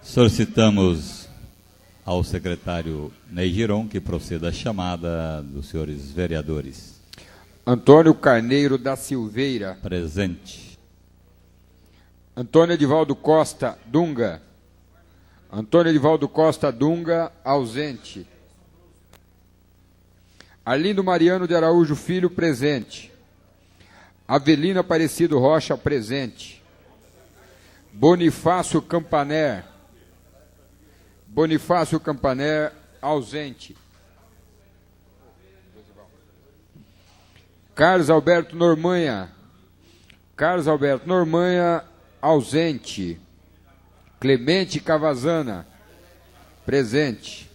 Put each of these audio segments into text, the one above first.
Solicitamos ao secretário Ney Giron que proceda a chamada dos senhores vereadores. Antônio Carneiro da Silveira. Presente. Antônio Edivaldo Costa Dunga. Antônio Edivaldo Costa Dunga, ausente. Arlindo Mariano de Araújo Filho, presente. Avelino Aparecido Rocha, presente. Bonifácio Campaner. Bonifácio Campaner, ausente. Carlos Alberto Normanha. Carlos Alberto Normanha, ausente. Clemente Cavazana, presente.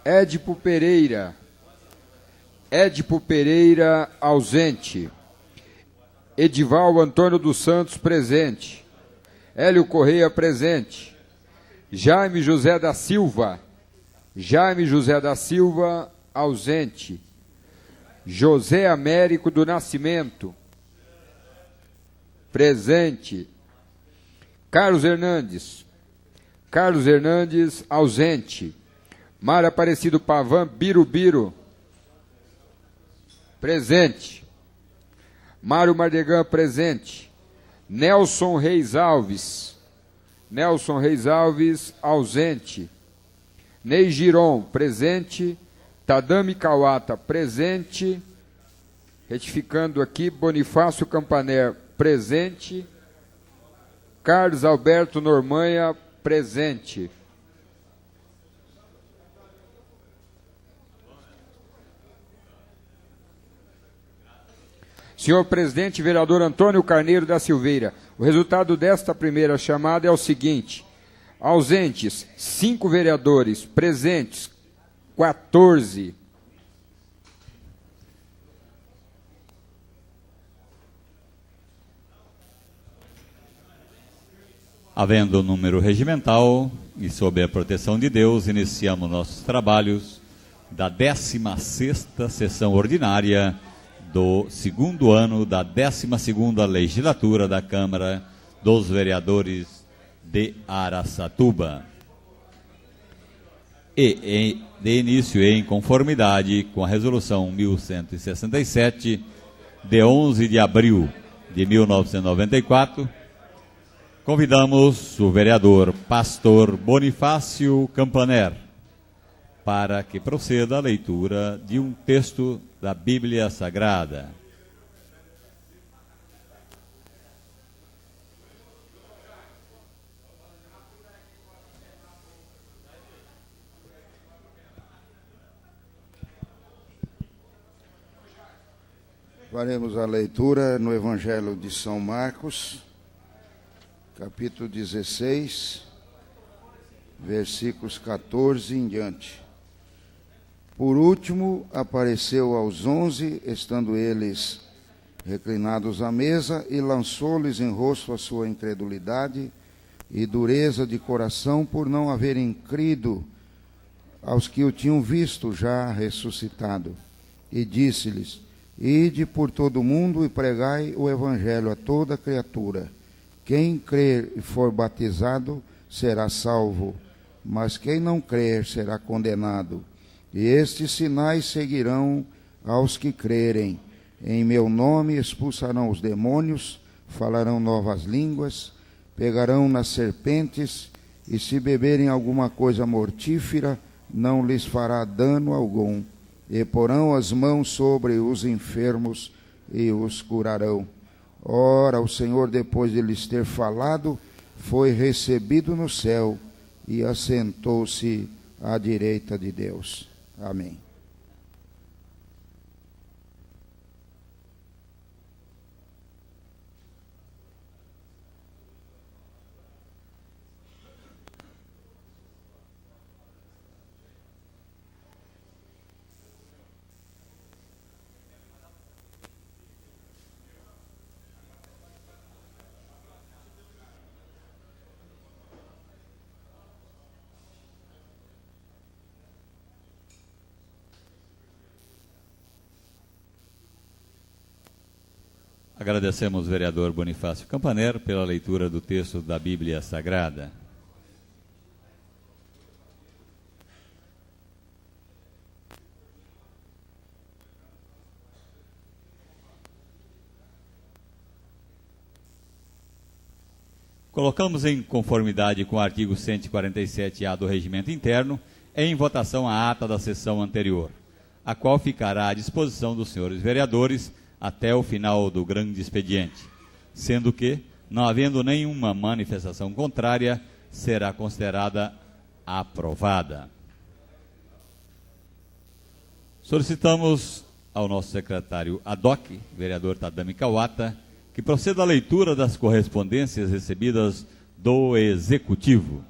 Édipo Pereira. Édipo Pereira, ausente. Edival Antônio dos Santos, presente. Hélio Correia, presente. Jaime José da Silva. Jaime José da Silva, ausente. José Américo do Nascimento, presente. Carlos Hernandes. Carlos Hernandes, ausente. Mário Aparecido Pavan Birubiru, presente. Mário Mardegan, presente. Nelson Reis Alves. Nelson Reis Alves, ausente. Ney Giron, presente. Tadami Kawata, presente. Retificando aqui, Bonifácio Campaner, presente. Carlos Alberto Normanha, presente. Senhor presidente, vereador Antônio Carneiro da Silveira, o resultado desta primeira chamada é o seguinte: ausentes, 5 vereadores, presentes, 14. Havendo o número regimental e sob a proteção de Deus, iniciamos nossos trabalhos da 16ª sessão ordinária do segundo ano da 12ª legislatura da Câmara dos Vereadores de Araçatuba. E de início em conformidade com a Resolução 1167, de 11 de abril de 1994, convidamos o vereador Pastor Bonifácio Campaner para que proceda a leitura de um texto da Bíblia Sagrada. Faremos a leitura no Evangelho de São Marcos, capítulo 16, versículos 14 em diante. Por último, apareceu aos 11, estando eles reclinados à mesa, e lançou-lhes em rosto a sua incredulidade e dureza de coração, por não haverem crido aos que o tinham visto já ressuscitado. E disse-lhes: ide por todo o mundo e pregai o evangelho a toda criatura. Quem crer e for batizado será salvo, mas quem não crer será condenado. E estes sinais seguirão aos que crerem. Em meu nome expulsarão os demônios, falarão novas línguas, pegarão nas serpentes, e se beberem alguma coisa mortífera, não lhes fará dano algum. E porão as mãos sobre os enfermos e os curarão. Ora, o Senhor, depois de lhes ter falado, foi recebido no céu e assentou-se à direita de Deus. Amém. Agradecemos o vereador Bonifácio Campanero pela leitura do texto da Bíblia Sagrada. Colocamos em conformidade com o artigo 147-A do Regimento Interno em votação a ata da sessão anterior, a qual ficará à disposição dos senhores vereadores até o final do grande expediente, sendo que, não havendo nenhuma manifestação contrária, será considerada aprovada. Solicitamos ao nosso secretário ad hoc, vereador Tadami Kawata, que proceda à leitura das correspondências recebidas do Executivo.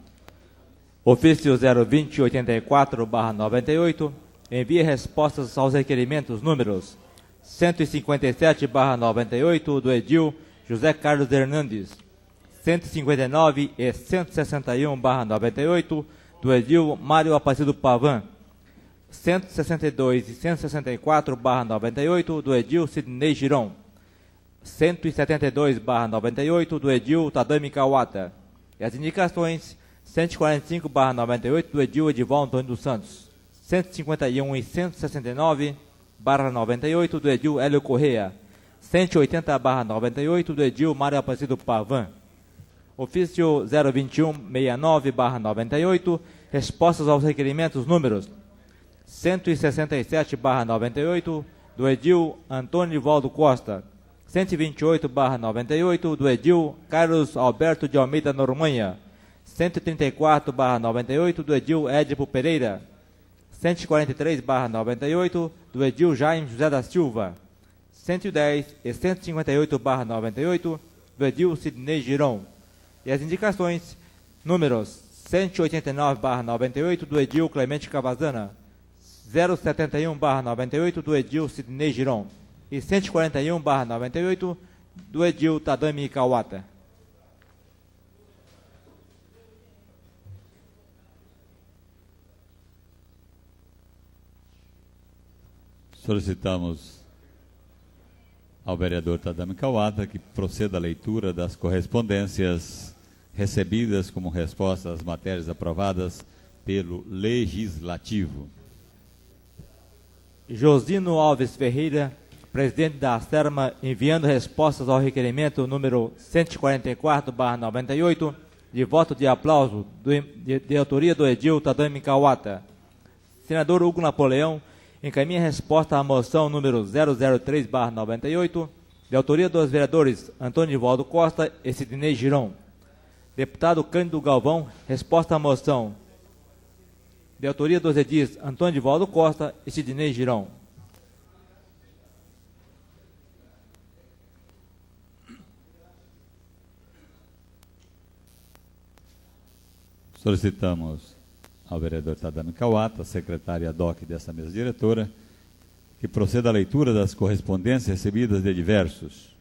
Ofício 02084/98 envia respostas aos requerimentos números 157/98 do edil José Carlos Hernandes, 159 e 161/98 do edil Mário Aparecido Pavan, 162 e 164/98 do edil Sidney Giron, 172/98 do edil Tadami Kawata, e as indicações 145/98 do edil Edival Antônio dos Santos, 151 e 169/98 do edil Hélio Correia, 180/98 do edil Mário Aparecido Pavan. Ofício 02169/98, respostas aos requerimentos números 167/98 do edil Antônio Nivaldo Costa, 128/98 do edil Carlos Alberto de Almeida Noronha, 134/98 do edil Édipo Pereira, 143/98 do edil Jaime José da Silva, 110 e 158/98 do edil Sidney Giron, e as indicações números 189/98 do edil Clemente Cavazana, 071/98 do edil Sidney Giron e 141/98 do edil Tadami Kawata. Solicitamos ao vereador Tadami Kawata que proceda à leitura das correspondências recebidas como resposta às matérias aprovadas pelo Legislativo. Josino Alves Ferreira, presidente da ASERMA, enviando respostas ao requerimento número 144/98, de voto de aplauso de autoria do edil Tadami Kawata. Senador Hugo Napoleão encaminha resposta à moção número 003/98, de autoria dos vereadores Antônio Nivaldo Costa e Sidney Giron. Deputado Cândido Galvão, resposta à moção, de autoria dos edis Antônio Nivaldo Costa e Sidney Giron. Solicitamos ao vereador Tadami Kawata, secretária ad hoc dessa mesa diretora, que proceda à leitura das correspondências recebidas de diversos.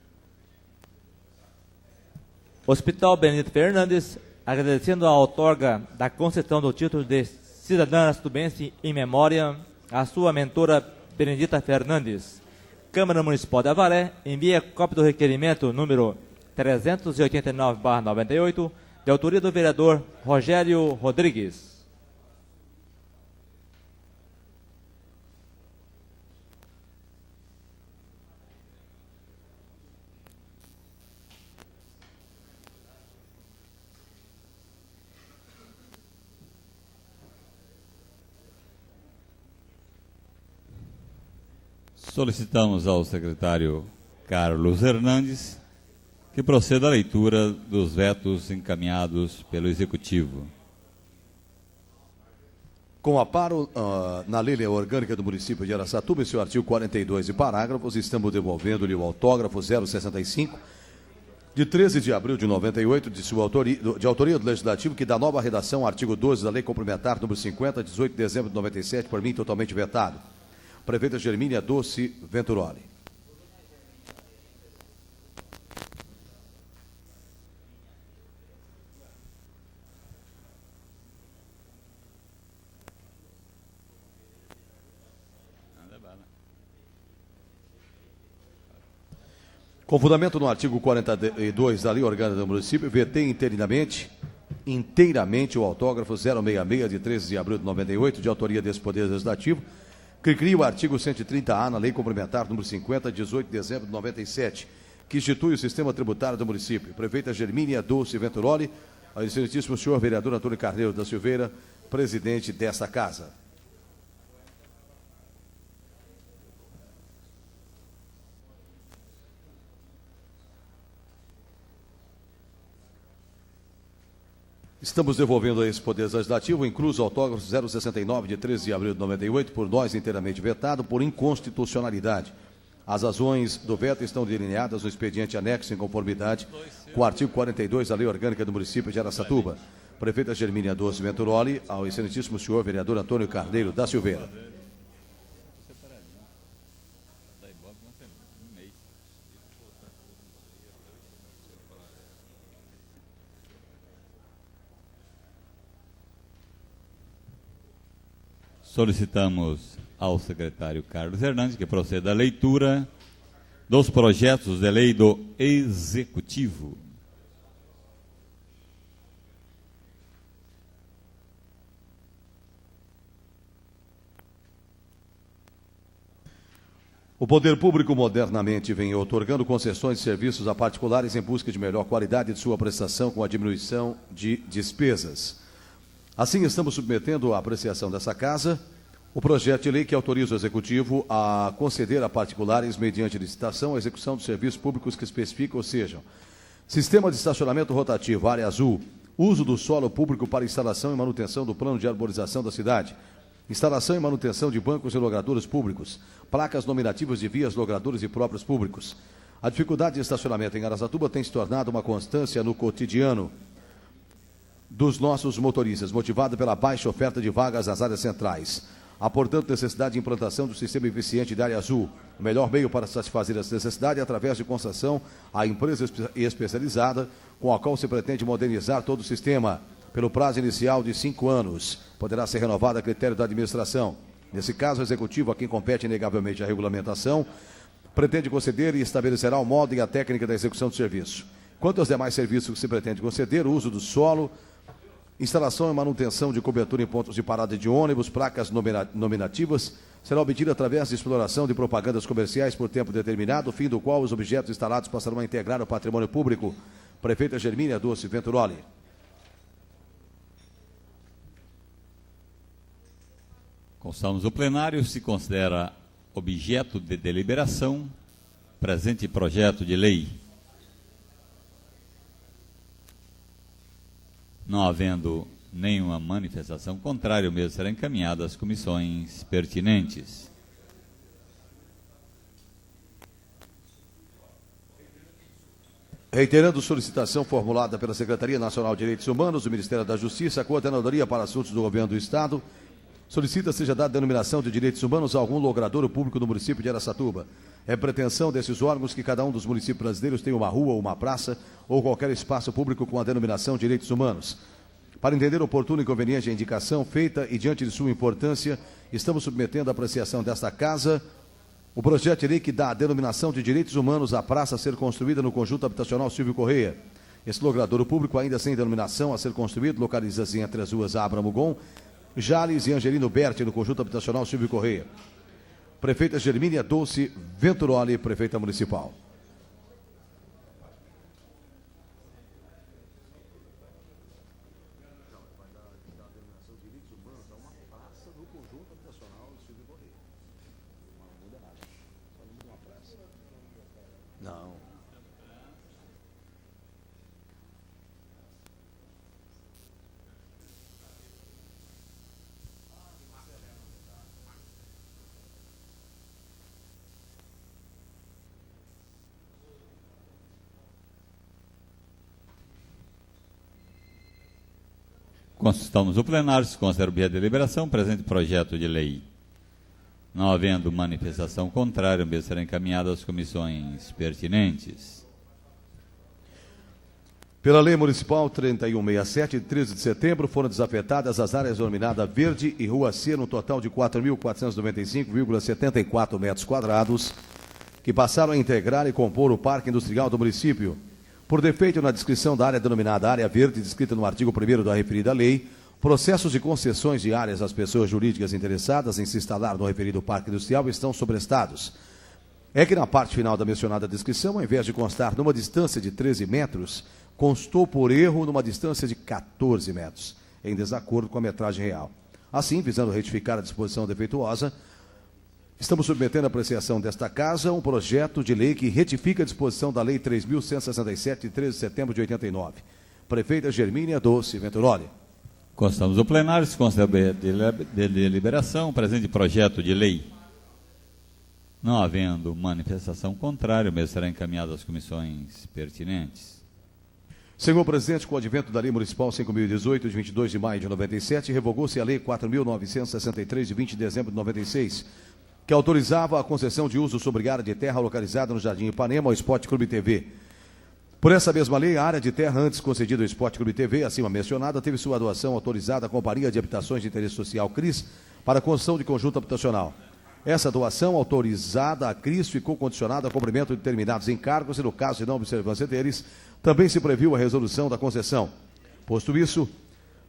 Hospital Benedito Fernandes, agradecendo a outorga da concessão do título de cidadã tubense em memória à sua mentora Benedita Fernandes. Câmara Municipal de Avaré envia cópia do requerimento número 389/98, de autoria do vereador Rogério Rodrigues. Solicitamos ao secretário Carlos Hernandes que proceda à leitura dos vetos encaminhados pelo Executivo. Com amparo na Lei Orgânica do Município de Araçatuba, em seu artigo 42 e parágrafos, estamos devolvendo-lhe o autógrafo 065, de 13 de abril de 98, de autoria do Legislativo, que dá nova redação ao artigo 12 da Lei Complementar número 50, 18 de dezembro de 97, por mim totalmente vetado. Prefeita Germínia Doce Venturoli. Com fundamento no artigo 42 da Lei Orgânica do Município, vetei inteiramente o autógrafo 066 de 13 de abril de 98, de autoria desse Poder Legislativo, que cria o artigo 130A na Lei Complementar número 50, de 18 de dezembro de 97, que institui o sistema tributário do município. Prefeita Germínia Dulce Venturoli, ao excelentíssimo senhor vereador Antônio Carneiro da Silveira, presidente desta casa. Estamos devolvendo a esse Poder Legislativo, incluso o autógrafo 069 de 13 de abril de 98, por nós inteiramente vetado por inconstitucionalidade. As razões do veto estão delineadas no expediente anexo em conformidade com o artigo 42 da Lei Orgânica do Município de Araçatuba. Prefeita Germínia Dulce Venturoli, ao excelentíssimo senhor vereador Antônio Carneiro da Silveira. Solicitamos ao secretário Carlos Hernandes que proceda à leitura dos projetos de lei do Executivo. O poder público modernamente vem outorgando concessões de serviços a particulares em busca de melhor qualidade de sua prestação com a diminuição de despesas. Assim, estamos submetendo à apreciação dessa Casa o projeto de lei que autoriza o Executivo a conceder a particulares, mediante licitação, a execução dos serviços públicos que especificam, ou sejam, sistema de estacionamento rotativo, área azul, uso do solo público para instalação e manutenção do plano de arborização da cidade, instalação e manutenção de bancos e logradouros públicos, placas nominativas de vias, logradouros e próprios públicos. A dificuldade de estacionamento em Araçatuba tem se tornado uma constância no cotidiano dos nossos motoristas, motivado pela baixa oferta de vagas nas áreas centrais. Há, portanto, necessidade de implantação do sistema eficiente de área azul. O melhor meio para satisfazer essa necessidade é através de concessão à empresa especializada, com a qual se pretende modernizar todo o sistema, pelo prazo inicial de 5 anos. Poderá ser renovado a critério da administração. Nesse caso, o Executivo, a quem compete inegavelmente a regulamentação, pretende conceder e estabelecerá o modo e a técnica da execução do serviço. Quanto aos demais serviços que se pretende conceder, o uso do solo, instalação e manutenção de cobertura em pontos de parada de ônibus, placas nominativas, será obtida através de exploração de propagandas comerciais por tempo determinado, fim do qual os objetos instalados passarão a integrar o patrimônio público. Prefeita Germínia Dulce Venturoli. Constamos no plenário, se considera objeto de deliberação presente projeto de lei. Não havendo nenhuma manifestação contrária, o mesmo será encaminhado às comissões pertinentes. Reiterando solicitação formulada pela Secretaria Nacional de Direitos Humanos, do Ministério da Justiça, a Coordenadoria para Assuntos do Governo do Estado, solicita seja dada denominação de direitos humanos a algum logradouro público do município de Araçatuba. É pretensão desses órgãos que cada um dos municípios brasileiros tenha uma rua, uma praça ou qualquer espaço público com a denominação direitos humanos. Para entender oportuna e conveniente a indicação feita e diante de sua importância, estamos submetendo à apreciação desta Casa o projeto de lei que dá a denominação de direitos humanos à praça a ser construída no conjunto habitacional Silvio Correia. Esse logradouro público, ainda sem denominação a ser construído, localiza-se entre as ruas Abramo Gon, Jales e Angelino Berti, no conjunto habitacional Silvio Correia. Prefeita Germínia Dulce Venturoli, prefeita municipal. Não. Constamos no plenário, se considera objeto de deliberação, presente projeto de lei. Não havendo manifestação contrária, o mesmo será encaminhado às comissões pertinentes. Pela Lei Municipal 3167, de 13 de setembro, foram desafetadas as áreas denominadas Verde e Rua C, no total de 4.495,74 metros quadrados, que passaram a integrar e compor o Parque Industrial do município. Por defeito na descrição da área denominada área verde, descrita no artigo 1º da referida lei, processos de concessões de áreas às pessoas jurídicas interessadas em se instalar no referido Parque Industrial estão sobrestados. É que na parte final da mencionada descrição, ao invés de constar numa distância de 13 metros, constou por erro numa distância de 14 metros, em desacordo com a metragem real. Assim, visando retificar a disposição defeituosa, estamos submetendo à apreciação desta Casa um projeto de lei que retifica a disposição da Lei 3.167, de 13 de setembro de 89. Prefeita Germínia Dulce Venturoli. Constamos do plenário, se considera de deliberação, presente projeto de lei. Não havendo manifestação contrária, o mesmo será encaminhado às comissões pertinentes. Senhor presidente, com o advento da Lei Municipal 5.018, de 22 de maio de 97, revogou-se a Lei 4.963, de 20 de dezembro de 96, que autorizava a concessão de uso sobre área de terra localizada no Jardim Ipanema ao Esporte Clube TV. Por essa mesma lei, a área de terra antes concedida ao Esporte Clube TV, acima mencionada, teve sua doação autorizada à Companhia de Habitações de Interesse Social, CRIS, para a construção de conjunto habitacional. Essa doação autorizada à CRIS ficou condicionada ao cumprimento de determinados encargos e, no caso de não observância deles, também se previu a resolução da concessão. Posto isso,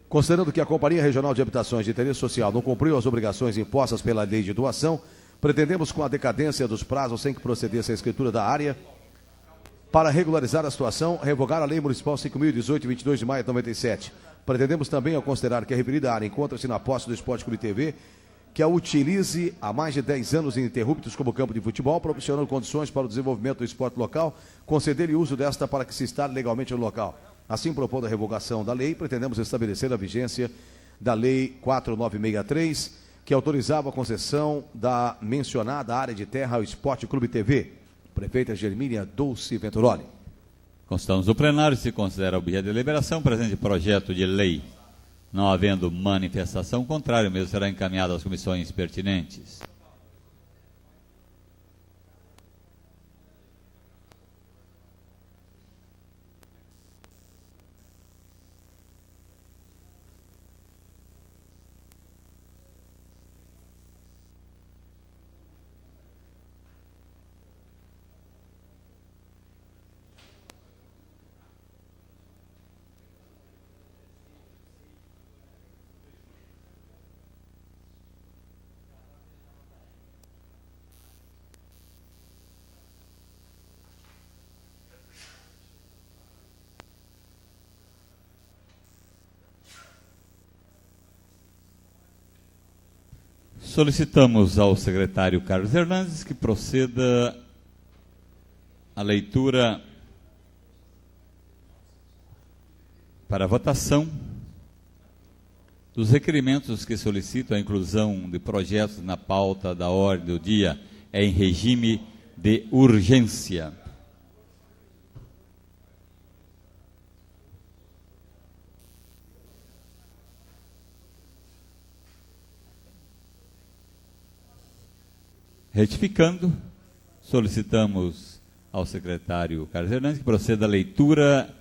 considerando que a Companhia Regional de Habitações de Interesse Social não cumpriu as obrigações impostas pela lei de doação, pretendemos, com a decadência dos prazos sem que procedesse a escritura da área, para regularizar a situação, revogar a Lei Municipal 5.018, de 22 de maio de 97. Pretendemos também, ao considerar que a referida área encontra-se na posse do Esporte Clube TV, que a utilize há mais de 10 anos ininterruptos como campo de futebol, proporcionando condições para o desenvolvimento do esporte local, conceder-lhe uso desta para que se instale legalmente no local. Assim, propondo a revogação da lei, pretendemos estabelecer a vigência da Lei 4.963, que autorizava a concessão da mencionada área de terra ao Esporte Clube TV. Prefeita Germínia Dulce Venturoli. Constamos do plenário, se considera objeto de deliberação, presente projeto de lei. Não havendo manifestação contrária, o mesmo será encaminhado às comissões pertinentes. Solicitamos ao secretário Carlos Hernandes que proceda a leitura para a votação dos requerimentos que solicitam a inclusão de projetos na pauta da ordem do dia em regime de urgência. Retificando, solicitamos ao secretário Carlos Hernandes que proceda à leitura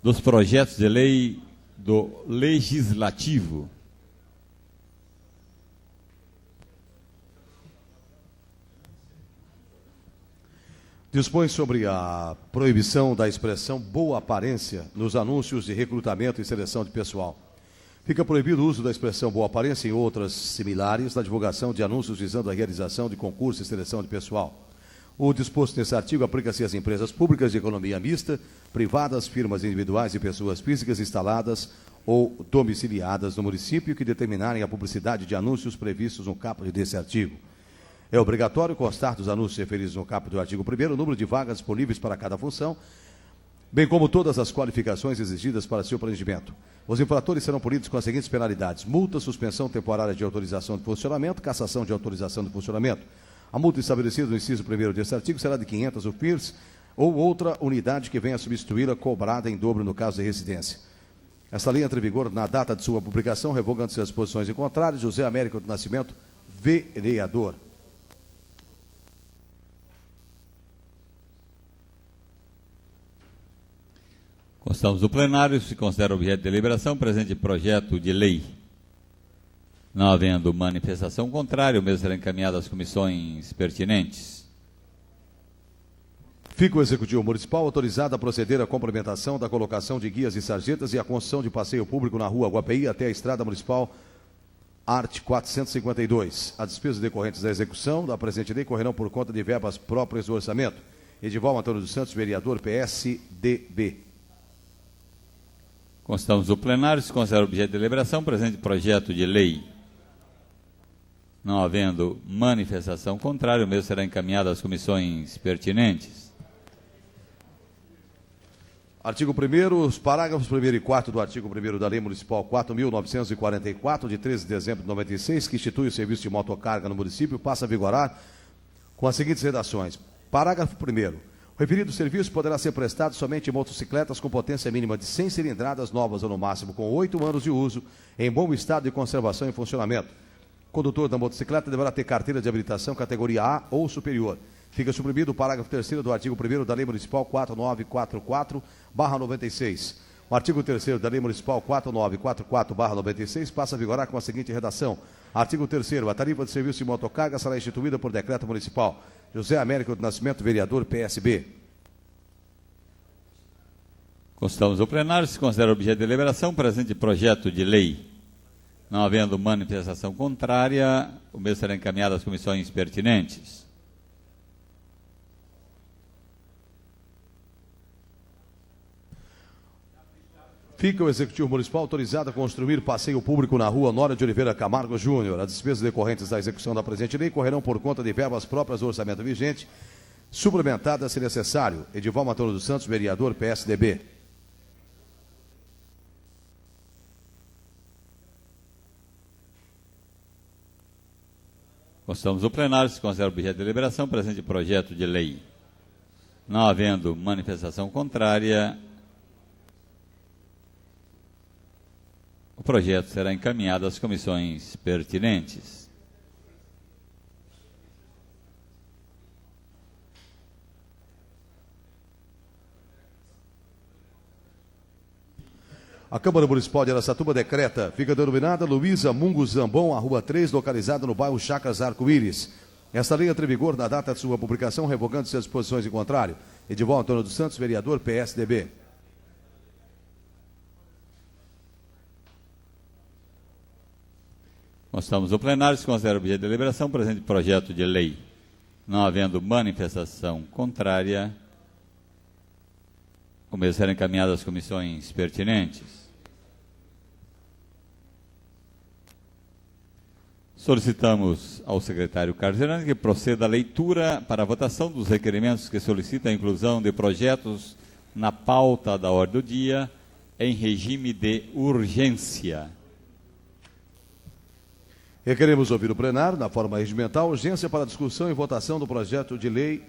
dos projetos de lei do Legislativo. Dispõe sobre a proibição da expressão boa aparência nos anúncios de recrutamento e seleção de pessoal. Fica proibido o uso da expressão boa aparência e outras similares na divulgação de anúncios visando a realização de concursos e seleção de pessoal. O disposto nesse artigo aplica-se às empresas públicas de economia mista, privadas, firmas individuais e pessoas físicas instaladas ou domiciliadas no município que determinarem a publicidade de anúncios previstos no caput desse artigo. É obrigatório constar dos anúncios referidos no caput do artigo 1º o número de vagas disponíveis para cada função, bem como todas as qualificações exigidas para seu preenchimento. Os infratores serão punidos com as seguintes penalidades: multa, suspensão temporária de autorização de funcionamento, cassação de autorização de funcionamento. A multa estabelecida no inciso 1º deste artigo será de 500 UFIRs ou outra unidade que venha a substituí-la cobrada em dobro no caso de residência. Esta lei entra em vigor na data de sua publicação, revogando-se as disposições em contrário. José Américo do Nascimento, vereador. Constamos do plenário, se considera objeto de deliberação, presente projeto de lei. Não havendo manifestação contrária, o mesmo será encaminhado às comissões pertinentes. Fica o Executivo Municipal autorizado a proceder à complementação da colocação de guias e sarjetas e a construção de passeio público na rua Guapeí até a Estrada Municipal Arte 452. As despesas decorrentes da execução da presente lei correrão por conta de verbas próprias do orçamento. Edivaldo Antônio dos Santos, vereador, PSDB. Constamos do plenário, se considera objeto de deliberação, presente projeto de lei. Não havendo manifestação contrária, o mesmo será encaminhado às comissões pertinentes. Artigo 1º, os parágrafos 1º e 4º do artigo 1º da Lei Municipal 4.944, de 13 de dezembro de 96, que institui o serviço de motocarga no município, passa a vigorar com as seguintes redações. Parágrafo 1º. O referido serviço poderá ser prestado somente em motocicletas com potência mínima de 100 cilindradas novas ou no máximo com 8 anos de uso, em bom estado de conservação e funcionamento. O condutor da motocicleta deverá ter carteira de habilitação categoria A ou superior. Fica suprimido o parágrafo 3º do artigo 1º da Lei Municipal 4944/96. O artigo 3º da Lei Municipal 4944/96 passa a vigorar com a seguinte redação. Artigo 3º. A tarifa de serviço de motocarga será instituída por decreto municipal. José Américo do Nascimento, vereador, PSB. Constamos do plenário, se considera objeto de deliberação, presente projeto de lei. Não havendo manifestação contrária, o mesmo será encaminhado às comissões pertinentes. Fica o Executivo Municipal autorizado a construir passeio público na rua Honório de Oliveira Camargo Júnior. As despesas decorrentes da execução da presente lei correrão por conta de verbas próprias do orçamento vigente, suplementadas se necessário. Edivaldo Antônio dos Santos, vereador, PSDB. Constamos do plenário, se considera objeto de deliberação, presente projeto de lei. Não havendo manifestação contrária, o projeto será encaminhado às comissões pertinentes. A Câmara Municipal de Araçatuba decreta, fica denominada Luísa Mungo Zambon, a Rua 3, localizada no bairro Chacras Arco-Íris. Esta lei entra em vigor na data de sua publicação, revogando-se as disposições em contrário. Edivaldo Antônio dos Santos, vereador, PSDB. Constamos do plenário, se considera objeto de deliberação, presente projeto de lei. Não havendo manifestação contrária, o mesmo será encaminhado às comissões pertinentes. Solicitamos ao secretário Carlos Hernandes que proceda à leitura para a votação dos requerimentos que solicitam a inclusão de projetos na pauta da ordem do dia em regime de urgência. Requeremos ouvir o plenário, na forma regimental, urgência para discussão e votação do projeto de lei.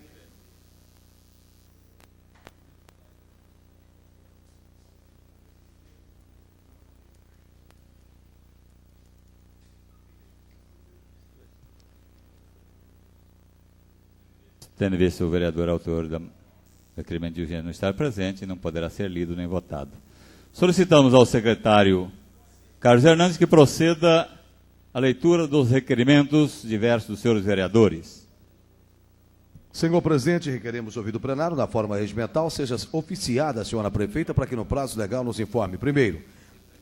Tendo visto o vereador autor do requerimento de urgência não estar presente, não poderá ser lido nem votado. Solicitamos ao secretário Carlos Hernandes que proceda à leitura dos requerimentos diversos dos senhores vereadores. Senhor presidente, requeremos ouvir do plenário, na forma regimental, seja oficiada a senhora prefeita para que no prazo legal nos informe. Primeiro,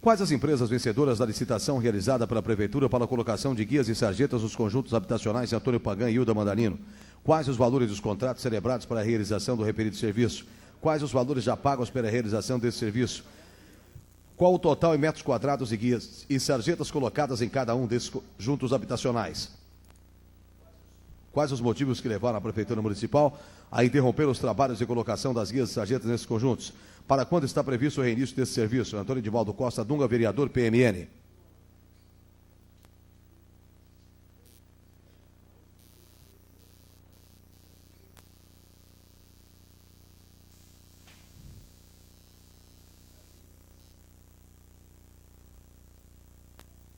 quais as empresas vencedoras da licitação realizada pela Prefeitura para a colocação de guias e sarjetas nos conjuntos habitacionais Antônio Pagan e Hilda Mandarino? Quais os valores dos contratos celebrados para a realização do referido serviço? Quais os valores já pagos pela realização desse serviço? Qual o total em metros quadrados de guias e sarjetas colocadas em cada um desses conjuntos habitacionais? Quais os motivos que levaram a Prefeitura Municipal a interromper os trabalhos de colocação das guias e sarjetas nesses conjuntos? Para quando está previsto o reinício desse serviço? Antônio Edivaldo Costa Dunga, vereador, PMN.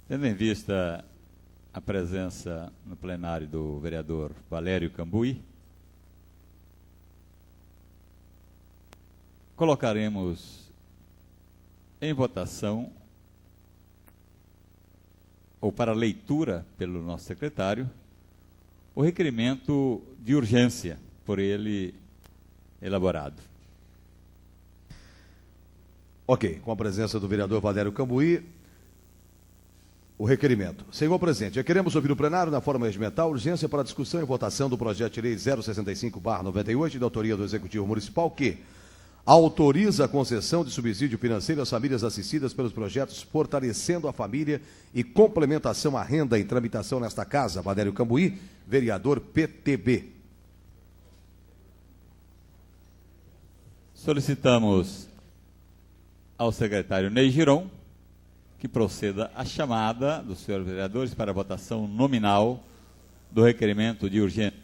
Tendo em vista a presença no plenário do vereador Valério Cambuí, colocaremos em votação, ou para leitura pelo nosso secretário, o requerimento de urgência, por ele elaborado. Ok, com a presença do vereador Valério Cambuí, o requerimento. Senhor presidente, queremos ouvir o plenário na forma regimental, urgência para discussão e votação do projeto de lei 065/98, de autoria do Executivo Municipal, que autoriza a concessão de subsídio financeiro às famílias assistidas pelos projetos Fortalecendo a Família e Complementação à Renda, em tramitação nesta casa. Valério Cambuí, vereador PTB. Solicitamos ao secretário Ney Giron que proceda a chamada dos senhores vereadores para a votação nominal do requerimento de urgência.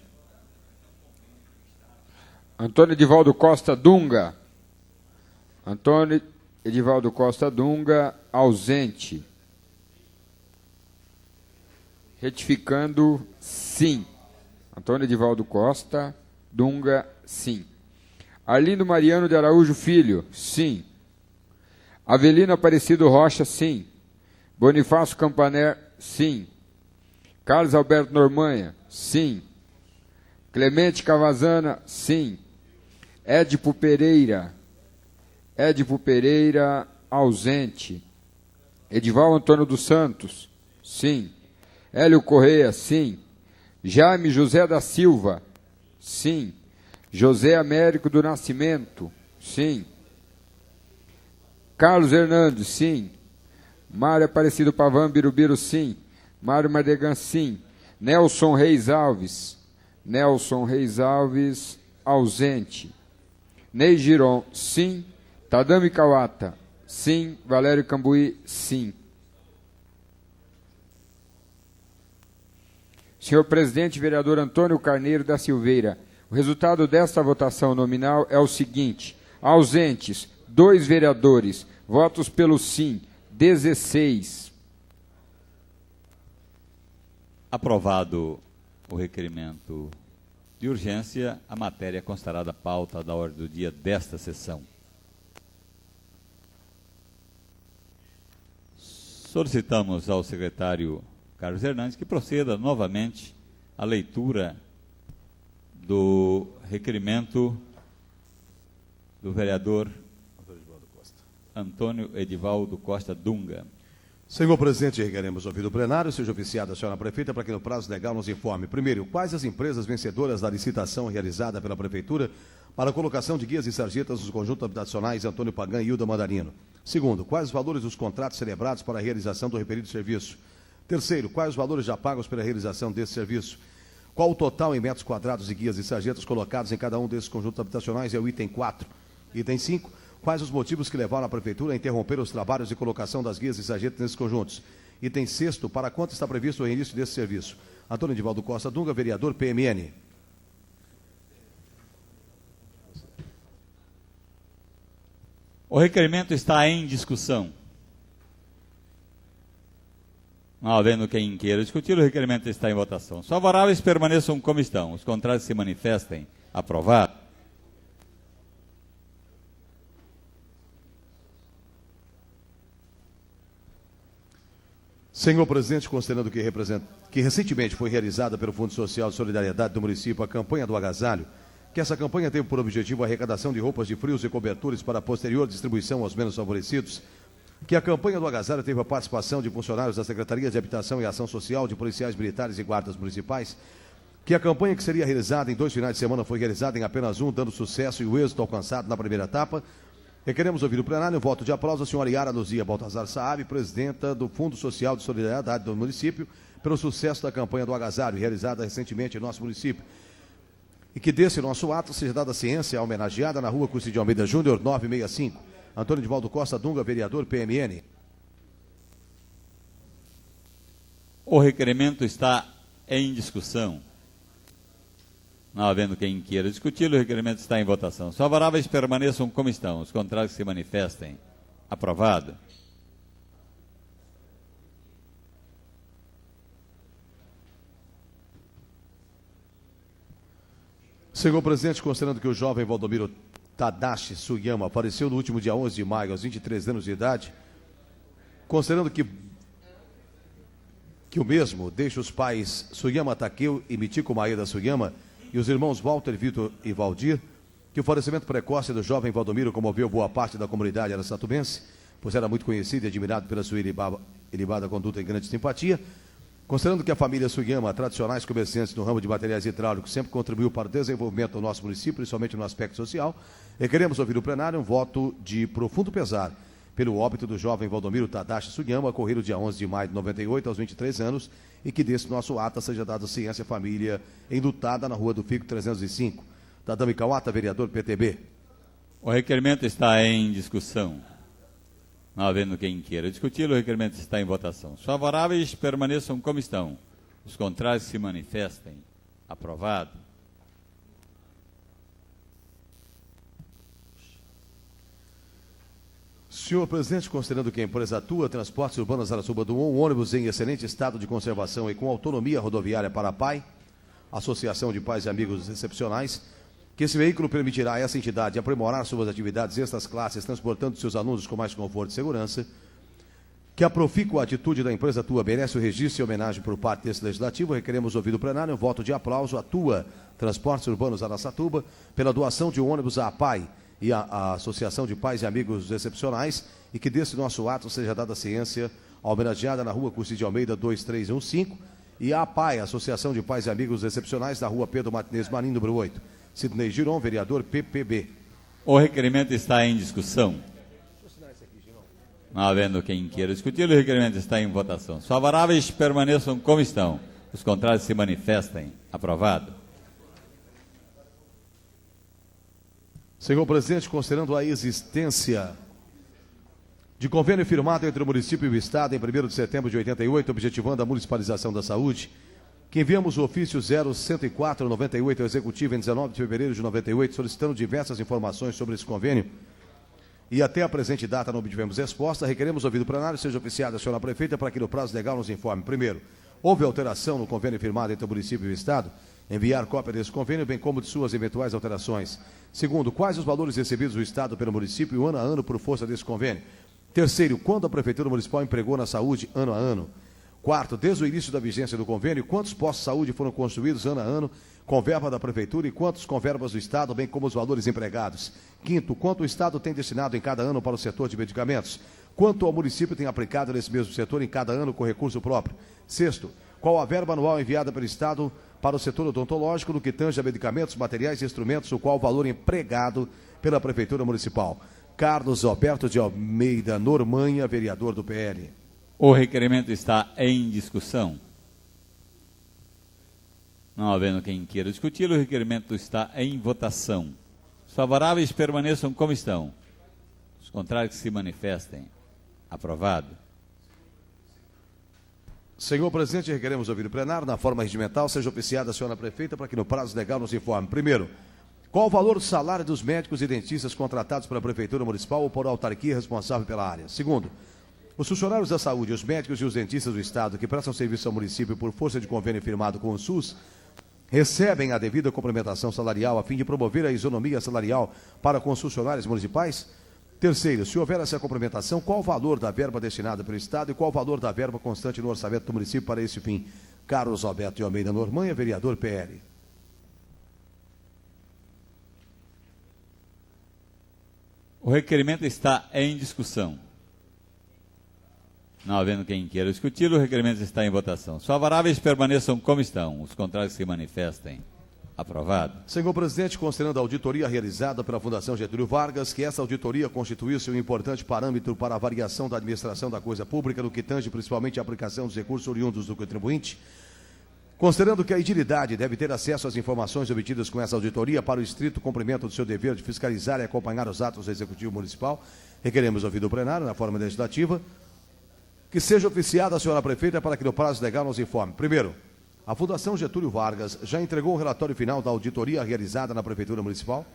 Antônio Edivaldo Costa Dunga. Antônio Edivaldo Costa Dunga, ausente. Retificando, sim. Antônio Edivaldo Costa Dunga, sim. Arlindo Mariano de Araújo Filho, sim. Avelino Aparecido Rocha, sim. Bonifácio Campaner, sim. Carlos Alberto Normanha, sim. Clemente Cavazana, sim. Édipo Pereira, ausente. Edival Antônio dos Santos, sim. Hélio Correia, sim. Jaime José da Silva, sim. José Américo do Nascimento, sim. Carlos Hernandes, sim. Mário Aparecido Pavan Birubiru, sim. Mário Mardegan, sim. Nelson Reis Alves, ausente. Ney Giron, sim. Tadami Kawata, sim. Valério Cambuí, sim. Senhor presidente, vereador Antônio Carneiro da Silveira, o resultado desta votação nominal é o seguinte: ausentes, 2 vereadores, votos pelo sim, 16. Aprovado o requerimento de urgência, a matéria constará da pauta da ordem do dia desta sessão. Solicitamos ao secretário Carlos Hernandes que proceda novamente à leitura do requerimento do vereador Antônio Edivaldo Costa Dunga. Senhor presidente, requeremos ouvir o plenário, seja oficiada a senhora prefeita para que no prazo legal nos informe. Primeiro, quais as empresas vencedoras da licitação realizada pela prefeitura para a colocação de guias e sarjetas nos conjuntos habitacionais Antônio Pagan e Hilda Mandarino? Segundo, quais os valores dos contratos celebrados para a realização do referido serviço? Terceiro, quais os valores já pagos pela realização desse serviço? Qual o total em metros quadrados de guias e sarjetas colocados em cada um desses conjuntos habitacionais? É o item 4. Item 5, quais os motivos que levaram a prefeitura a interromper os trabalhos de colocação das guias e sarjetas nesses conjuntos? Item 6, para quanto está previsto o reinício desse serviço? Antônio Edivaldo Costa Dunga, vereador PMN. O requerimento está em discussão. Não havendo quem queira discutir, o requerimento está em votação. Os favoráveis permaneçam como estão, os contrários se manifestem. Aprovado. Senhor presidente, considerando que recentemente foi realizada pelo Fundo Social de Solidariedade do município a campanha do agasalho, que essa campanha teve por objetivo a arrecadação de roupas de frios e cobertores para a posterior distribuição aos menos favorecidos, que a campanha do agasalho teve a participação de funcionários da Secretaria de Habitação e Ação Social, de policiais militares e guardas municipais, que a campanha que seria realizada em 2 finais de semana foi realizada em apenas um, dando sucesso e o êxito alcançado na primeira etapa. Requeremos ouvir o plenário, voto de aplauso à senhora Yara Luzia Baltazar Saab, presidenta do Fundo Social de Solidariedade do município, pelo sucesso da campanha do agasalho, realizada recentemente em nosso município. E que desse nosso ato seja dada ciência homenageada na rua Curso de Almeida Júnior, 965. Antônio Edivaldo Costa Dunga, vereador PMN. O requerimento está em discussão. Não havendo quem queira discutir, o requerimento está em votação. Os favoráveis permaneçam como estão, os contrários se manifestem. Aprovado. Senhor presidente, considerando que o jovem Valdomiro Tadashi Sugiyama faleceu no último dia 11 de maio, aos 23 anos de idade, considerando que o mesmo deixa os pais Sugiyama Takeo e Michiko Maeda Sugiyama e os irmãos Walter, Vitor e Valdir, que o falecimento precoce do jovem Valdomiro comoveu boa parte da comunidade araçatubense, pois era muito conhecido e admirado pela sua ilibada conduta e grande simpatia. Considerando que a família Sugiyama, tradicionais comerciantes no ramo de materiais hidráulicos, sempre contribuiu para o desenvolvimento do nosso município, principalmente no aspecto social, queremos ouvir no plenário um voto de profundo pesar pelo óbito do jovem Valdomiro Tadashi Sugiyama, ocorrido dia 11 de maio de 98, aos 23 anos, e que desse nosso ato seja dado ciência à família enlutada na Rua do Fico 305. Tadami Kawata, vereador PTB. O requerimento está em discussão. Não havendo quem queira discutir, o requerimento está em votação. Os favoráveis permaneçam como estão. Os contrários se manifestem. Aprovado. Senhor presidente, considerando que a empresa atua Transportes Urbanos Araçuba do um ônibus em excelente estado de conservação e com autonomia rodoviária para a PAI, Associação de Pais e Amigos Excepcionais, que esse veículo permitirá a essa entidade aprimorar suas atividades extras classes, transportando seus alunos com mais conforto e segurança, que a profícua atitude da empresa Atua merece o registro e homenagem por parte desse legislativo, requeremos ouvir do plenário um voto de aplauso à Atua Transportes Urbanos Araçatuba pela doação de um ônibus à APAI e à Associação de Pais e Amigos Excepcionais, e que desse nosso ato seja dada ciência homenageada na Rua Cursi de Almeida 2315 e à APAI, Associação de Pais e Amigos Excepcionais, da Rua Pedro Martinez Marim, número 8. Sidney Giron, vereador PPB. O requerimento está em discussão. Não havendo quem queira discutir, o requerimento está em votação. Os favoráveis permaneçam como estão. Os contrários se manifestem. Aprovado. Senhor presidente, considerando a existência de convênio firmado entre o município e o Estado em 1º de setembro de 88, objetivando a municipalização da saúde, que enviamos o ofício 010498 ao Executivo em 19 de fevereiro de 98, solicitando diversas informações sobre esse convênio, e até a presente data não obtivemos resposta, requeremos ouvir do plenário, seja oficiada a senhora prefeita, para que no prazo legal nos informe. Primeiro, houve alteração no convênio firmado entre o município e o Estado? Enviar cópia desse convênio, bem como de suas eventuais alterações. Segundo, quais os valores recebidos do Estado pelo município ano a ano por força desse convênio? Terceiro, quando a Prefeitura Municipal empregou na saúde ano a ano? Quarto, desde o início da vigência do convênio, quantos postos de saúde foram construídos ano a ano com verba da Prefeitura e quantos com verbas do Estado, bem como os valores empregados? Quinto, quanto o Estado tem destinado em cada ano para o setor de medicamentos? Quanto ao município tem aplicado nesse mesmo setor em cada ano com recurso próprio? Sexto, qual a verba anual enviada pelo Estado para o setor odontológico no que tange a medicamentos, materiais e instrumentos, o qual o valor empregado pela Prefeitura Municipal? Carlos Alberto de Almeida Normanha, vereador do PL. O requerimento está em discussão. Não havendo quem queira discutir, o requerimento está em votação. Os favoráveis permaneçam como estão. Os contrários se manifestem. Aprovado. Senhor presidente, requeremos ouvir o plenário, na forma regimental, seja oficiada a senhora prefeita para que no prazo legal nos informe. Primeiro, qual o valor do salário dos médicos e dentistas contratados pela Prefeitura Municipal ou por autarquia responsável pela área? Segundo, os funcionários da saúde, os médicos e os dentistas do Estado que prestam serviço ao município por força de convênio firmado com o SUS, recebem a devida complementação salarial a fim de promover a isonomia salarial para com os funcionários municipais? Terceiro, se houver essa complementação, qual o valor da verba destinada pelo Estado e qual o valor da verba constante no orçamento do município para esse fim? Carlos Alberto de Almeida Normanha, vereador PL. O requerimento está em discussão. Não havendo quem queira discutir, o requerimento está em votação. Os favoráveis permaneçam como estão. Os contrários se manifestem. Aprovado. Senhor presidente, considerando a auditoria realizada pela Fundação Getúlio Vargas, que essa auditoria constituiu-se um importante parâmetro para a avaliação da administração da coisa pública, no que tange principalmente a aplicação dos recursos oriundos do contribuinte, considerando que a idilidade deve ter acesso às informações obtidas com essa auditoria para o estrito cumprimento do seu dever de fiscalizar e acompanhar os atos do Executivo Municipal, requeremos ouvir do plenário, na forma legislativa, que seja oficiada a senhora prefeita para que no prazo legal nos informe. Primeiro, a Fundação Getúlio Vargas já entregou o relatório final da auditoria realizada na Prefeitura Municipal?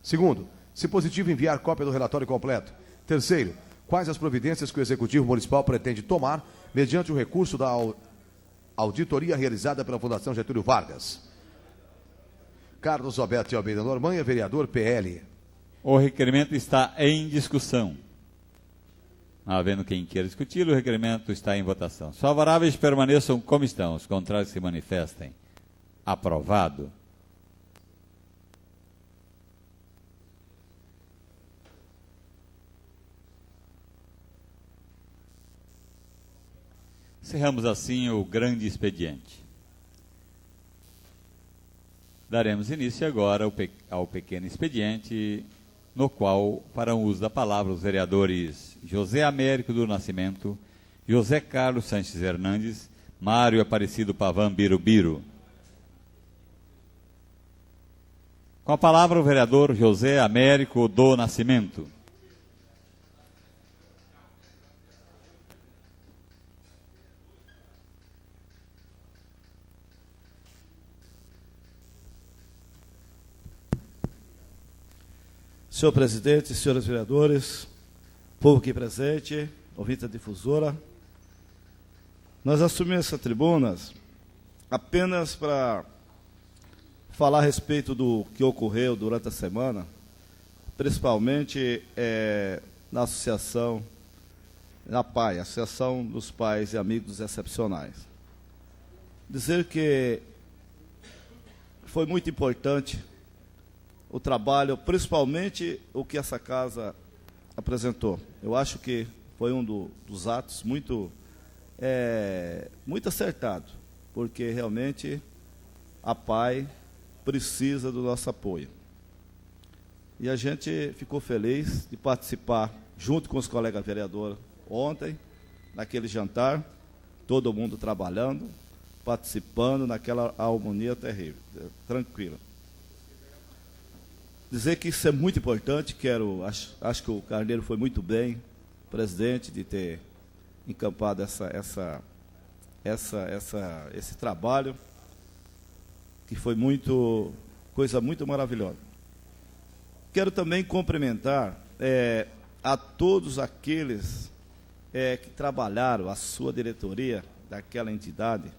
Segundo, se positivo, enviar cópia do relatório completo. Terceiro, quais as providências que o Executivo Municipal pretende tomar mediante o recurso da auditoria realizada pela Fundação Getúlio Vargas? Carlos Alberto de Almeida Normanha, vereador PL. O requerimento está em discussão. Não havendo quem queira discutir, o requerimento está em votação. Os favoráveis permaneçam como estão, os contrários se manifestem. Aprovado. Encerramos assim o grande expediente. Daremos início agora ao pequeno expediente, no qual farão uso da palavra os vereadores José Américo do Nascimento, José Carlos Sanches Hernandes, Mário Aparecido Pavan Birubiru. Com a palavra o vereador José Américo do Nascimento. Senhor presidente, senhores vereadores, povo aqui presente, ouvinte da difusora, nós assumimos essa tribuna apenas para falar a respeito do que ocorreu durante a semana, principalmente na associação, na PAI, Associação dos Pais e Amigos Excepcionais. Dizer que foi muito importante o trabalho, principalmente o que essa casa apresentou. Eu acho que foi um dos atos muito acertado, porque realmente a PAI precisa do nosso apoio. E a gente ficou feliz de participar, junto com os colegas vereadores, ontem, naquele jantar, todo mundo trabalhando, participando naquela harmonia terrível, tranquila. Dizer que isso é muito importante, acho que o Carneiro foi muito bem, presidente, de ter encampado esse trabalho, que foi coisa muito maravilhosa. Quero também cumprimentar a todos aqueles que trabalharam, a sua diretoria daquela entidade,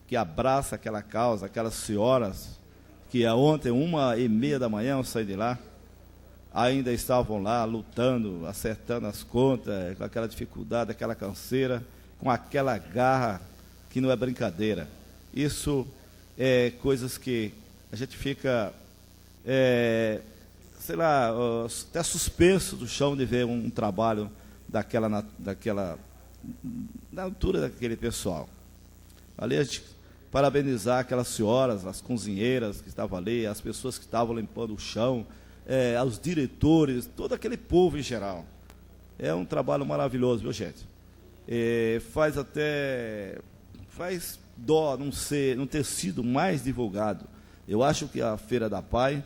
que abraça aquela causa, aquelas senhoras, que ontem, 1h30 da manhã, eu saí de lá, ainda estavam lá lutando, acertando as contas, com aquela dificuldade, aquela canseira, com aquela garra que não é brincadeira. Isso é coisas que a gente fica, até suspenso do chão de ver um trabalho na altura daquele pessoal. Ali a gente parabenizar aquelas senhoras, as cozinheiras que estavam ali, as pessoas que estavam limpando o chão, aos diretores, todo aquele povo em geral. É um trabalho maravilhoso, viu, gente? Faz dó não ter sido mais divulgado. Eu acho que a Feira da PAI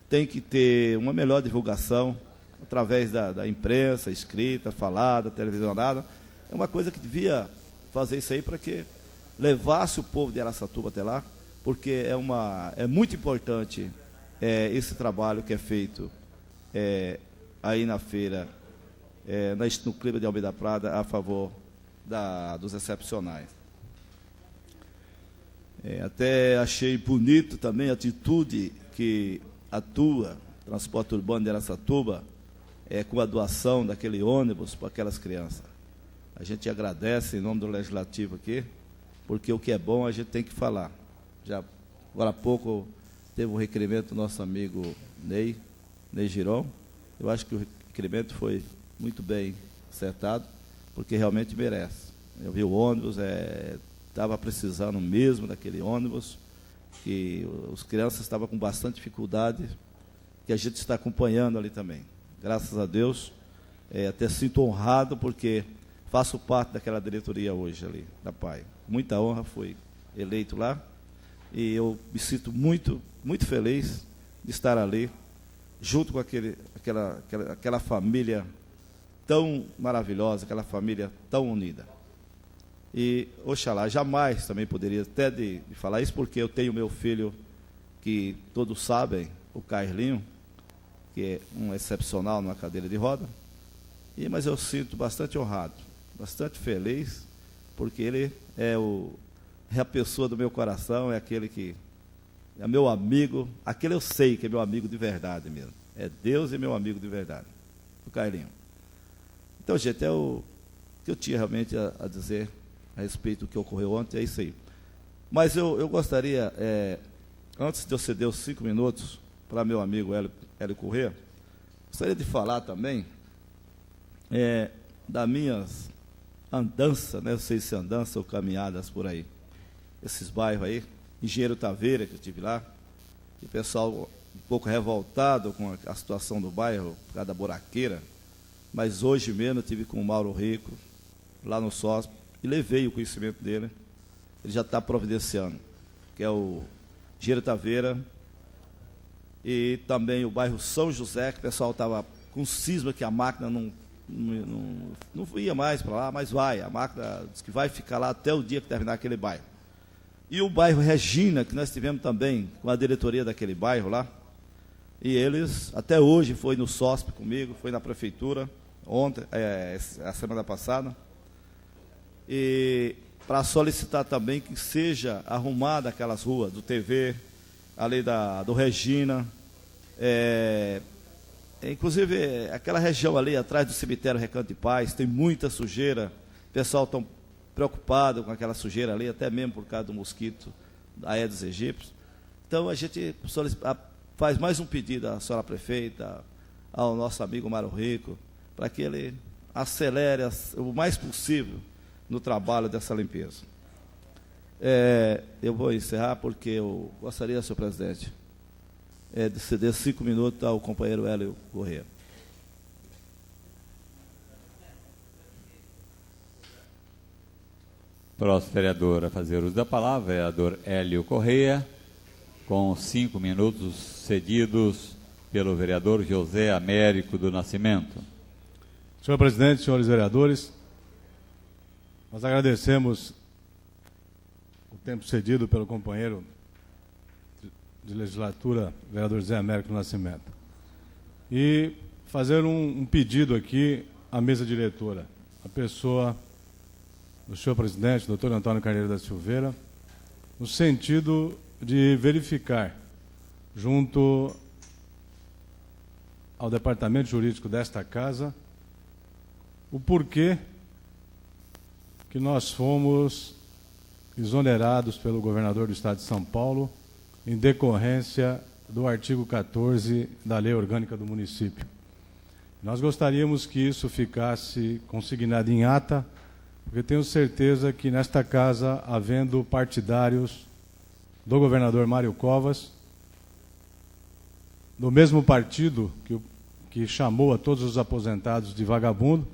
tem que ter uma melhor divulgação através da imprensa, escrita, falada, televisionada. É uma coisa que devia fazer isso aí para que levasse o povo de Araçatuba até lá, porque é muito importante esse trabalho que é feito aí na feira, no clima de Almeida Prada, a favor dos excepcionais. Até achei bonito também a atitude que atua Transporte Urbano de Araçatuba com a doação daquele ônibus para aquelas crianças. A gente agradece em nome do Legislativo aqui, porque o que é bom a gente tem que falar. Agora há pouco teve um requerimento do nosso amigo Ney Giron. Eu acho que o requerimento foi muito bem acertado, porque realmente merece. Eu vi o ônibus, estava precisando mesmo daquele ônibus, que as crianças estavam com bastante dificuldade, que a gente está acompanhando ali também. Graças a Deus, até sinto honrado, porque faço parte daquela diretoria hoje ali, da PAI. Muita honra, fui eleito lá, e eu me sinto muito, muito feliz de estar ali, junto com aquela família tão maravilhosa, aquela família tão unida. E, oxalá, jamais também poderia até de falar isso, porque eu tenho meu filho, que todos sabem, o Carlinho, que é um excepcional numa cadeira de roda, mas eu sinto bastante honrado, bastante feliz, porque ele é a pessoa do meu coração, é aquele que é meu amigo, aquele eu sei que é meu amigo de verdade mesmo. É Deus e meu amigo de verdade, o Carlinho. Então, gente, o que eu tinha realmente a dizer a respeito do que ocorreu ontem, é isso aí. Mas eu gostaria, antes de eu ceder os 5 minutos para meu amigo Hélio Corrêa, gostaria de falar também das minhas andança, né? Não sei se andança ou caminhadas por aí. Esses bairros aí, Engenheiro Taveira, que eu estive lá, e o pessoal um pouco revoltado com a situação do bairro, por causa da buraqueira, mas hoje mesmo eu estive com o Mauro Rico, lá no SOSP, e levei o conhecimento dele. Ele já está providenciando, que é o Engenheiro Taveira, e também o bairro São José, que o pessoal estava com cisma que a máquina não ia mais para lá, mas vai. A máquina diz que vai ficar lá até o dia que terminar aquele bairro. E o bairro Regina, que nós tivemos também com a diretoria daquele bairro lá, e eles, até hoje, foi no SOSP comigo, foi na prefeitura, ontem, a semana passada, e para solicitar também que seja arrumada aquelas ruas do TV, ali do Regina, inclusive aquela região ali atrás do cemitério Recanto de Paz, tem muita sujeira, o pessoal está preocupado com aquela sujeira ali, até mesmo por causa do mosquito da Aedes aegypti. Então a gente faz mais um pedido à senhora prefeita, ao nosso amigo Mário Rico, para que ele acelere o mais possível no trabalho dessa limpeza. Eu vou encerrar porque eu gostaria, senhor presidente, de ceder 5 minutos ao companheiro Hélio Corrêa. Próximo vereador a fazer uso da palavra, vereador Hélio Corrêa, com 5 minutos cedidos pelo vereador José Américo do Nascimento. Senhor presidente, senhores vereadores, nós agradecemos o tempo cedido pelo companheiro de legislatura, vereador José Américo do Nascimento. E fazer um pedido aqui à mesa diretora, a pessoa do senhor presidente, doutor Antônio Carneiro da Silveira, no sentido de verificar, junto ao departamento jurídico desta casa, o porquê que nós fomos exonerados pelo governador do estado de São Paulo em decorrência do artigo 14 da Lei Orgânica do Município. Nós gostaríamos que isso ficasse consignado em ata, porque tenho certeza que nesta casa, havendo partidários do governador Mário Covas, do mesmo partido que chamou a todos os aposentados de vagabundo,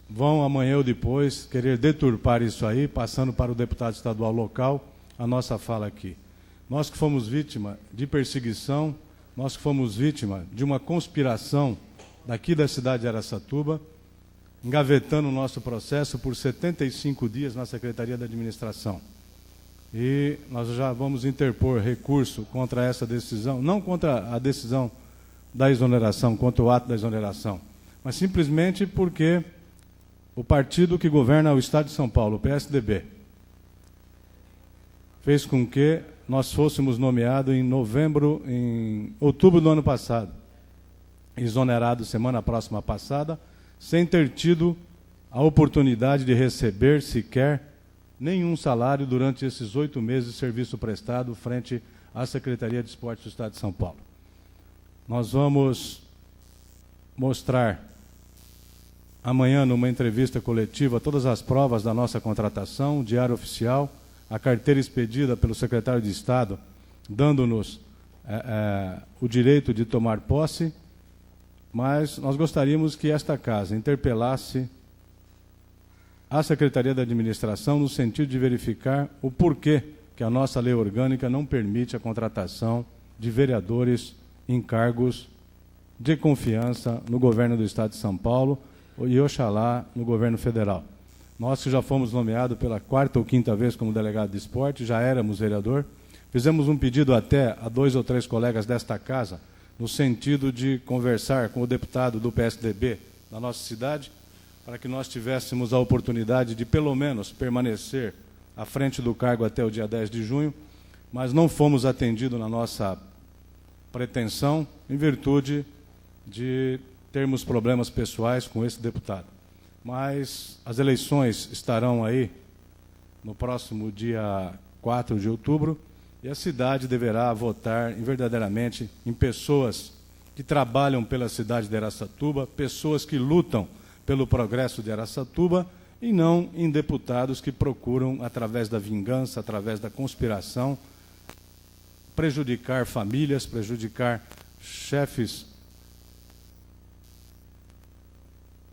vão amanhã ou depois querer deturpar isso aí, passando para o deputado estadual local a nossa fala aqui. Nós que fomos vítima de perseguição, nós que fomos vítima de uma conspiração daqui da cidade de Araçatuba, engavetando o nosso processo por 75 dias na Secretaria da Administração. E nós já vamos interpor recurso contra essa decisão, não contra a decisão da exoneração, contra o ato da exoneração, mas simplesmente porque o partido que governa o Estado de São Paulo, o PSDB, fez com que nós fôssemos nomeados em outubro do ano passado, exonerados semana próxima passada, sem ter tido a oportunidade de receber sequer nenhum salário durante esses 8 meses de serviço prestado frente à Secretaria de Esportes do Estado de São Paulo. Nós vamos mostrar amanhã, numa entrevista coletiva, todas as provas da nossa contratação, o diário oficial, a carteira expedida pelo secretário de Estado, dando-nos o direito de tomar posse, mas nós gostaríamos que esta casa interpelasse a Secretaria da Administração no sentido de verificar o porquê que a nossa lei orgânica não permite a contratação de vereadores em cargos de confiança no governo do Estado de São Paulo e, oxalá, no governo federal. Nós que já fomos nomeados pela 4ª ou 5ª vez como delegado de esporte, já éramos vereador, fizemos um pedido até a 2 ou 3 colegas desta casa, no sentido de conversar com o deputado do PSDB da nossa cidade, para que nós tivéssemos a oportunidade de, pelo menos, permanecer à frente do cargo até o dia 10 de junho, mas não fomos atendidos na nossa pretensão, em virtude de termos problemas pessoais com esse deputado. Mas as eleições estarão aí no próximo dia 4 de outubro, e a cidade deverá votar verdadeiramente em pessoas que trabalham pela cidade de Araçatuba, pessoas que lutam pelo progresso de Araçatuba e não em deputados que procuram, através da vingança, através da conspiração, prejudicar famílias, prejudicar chefes,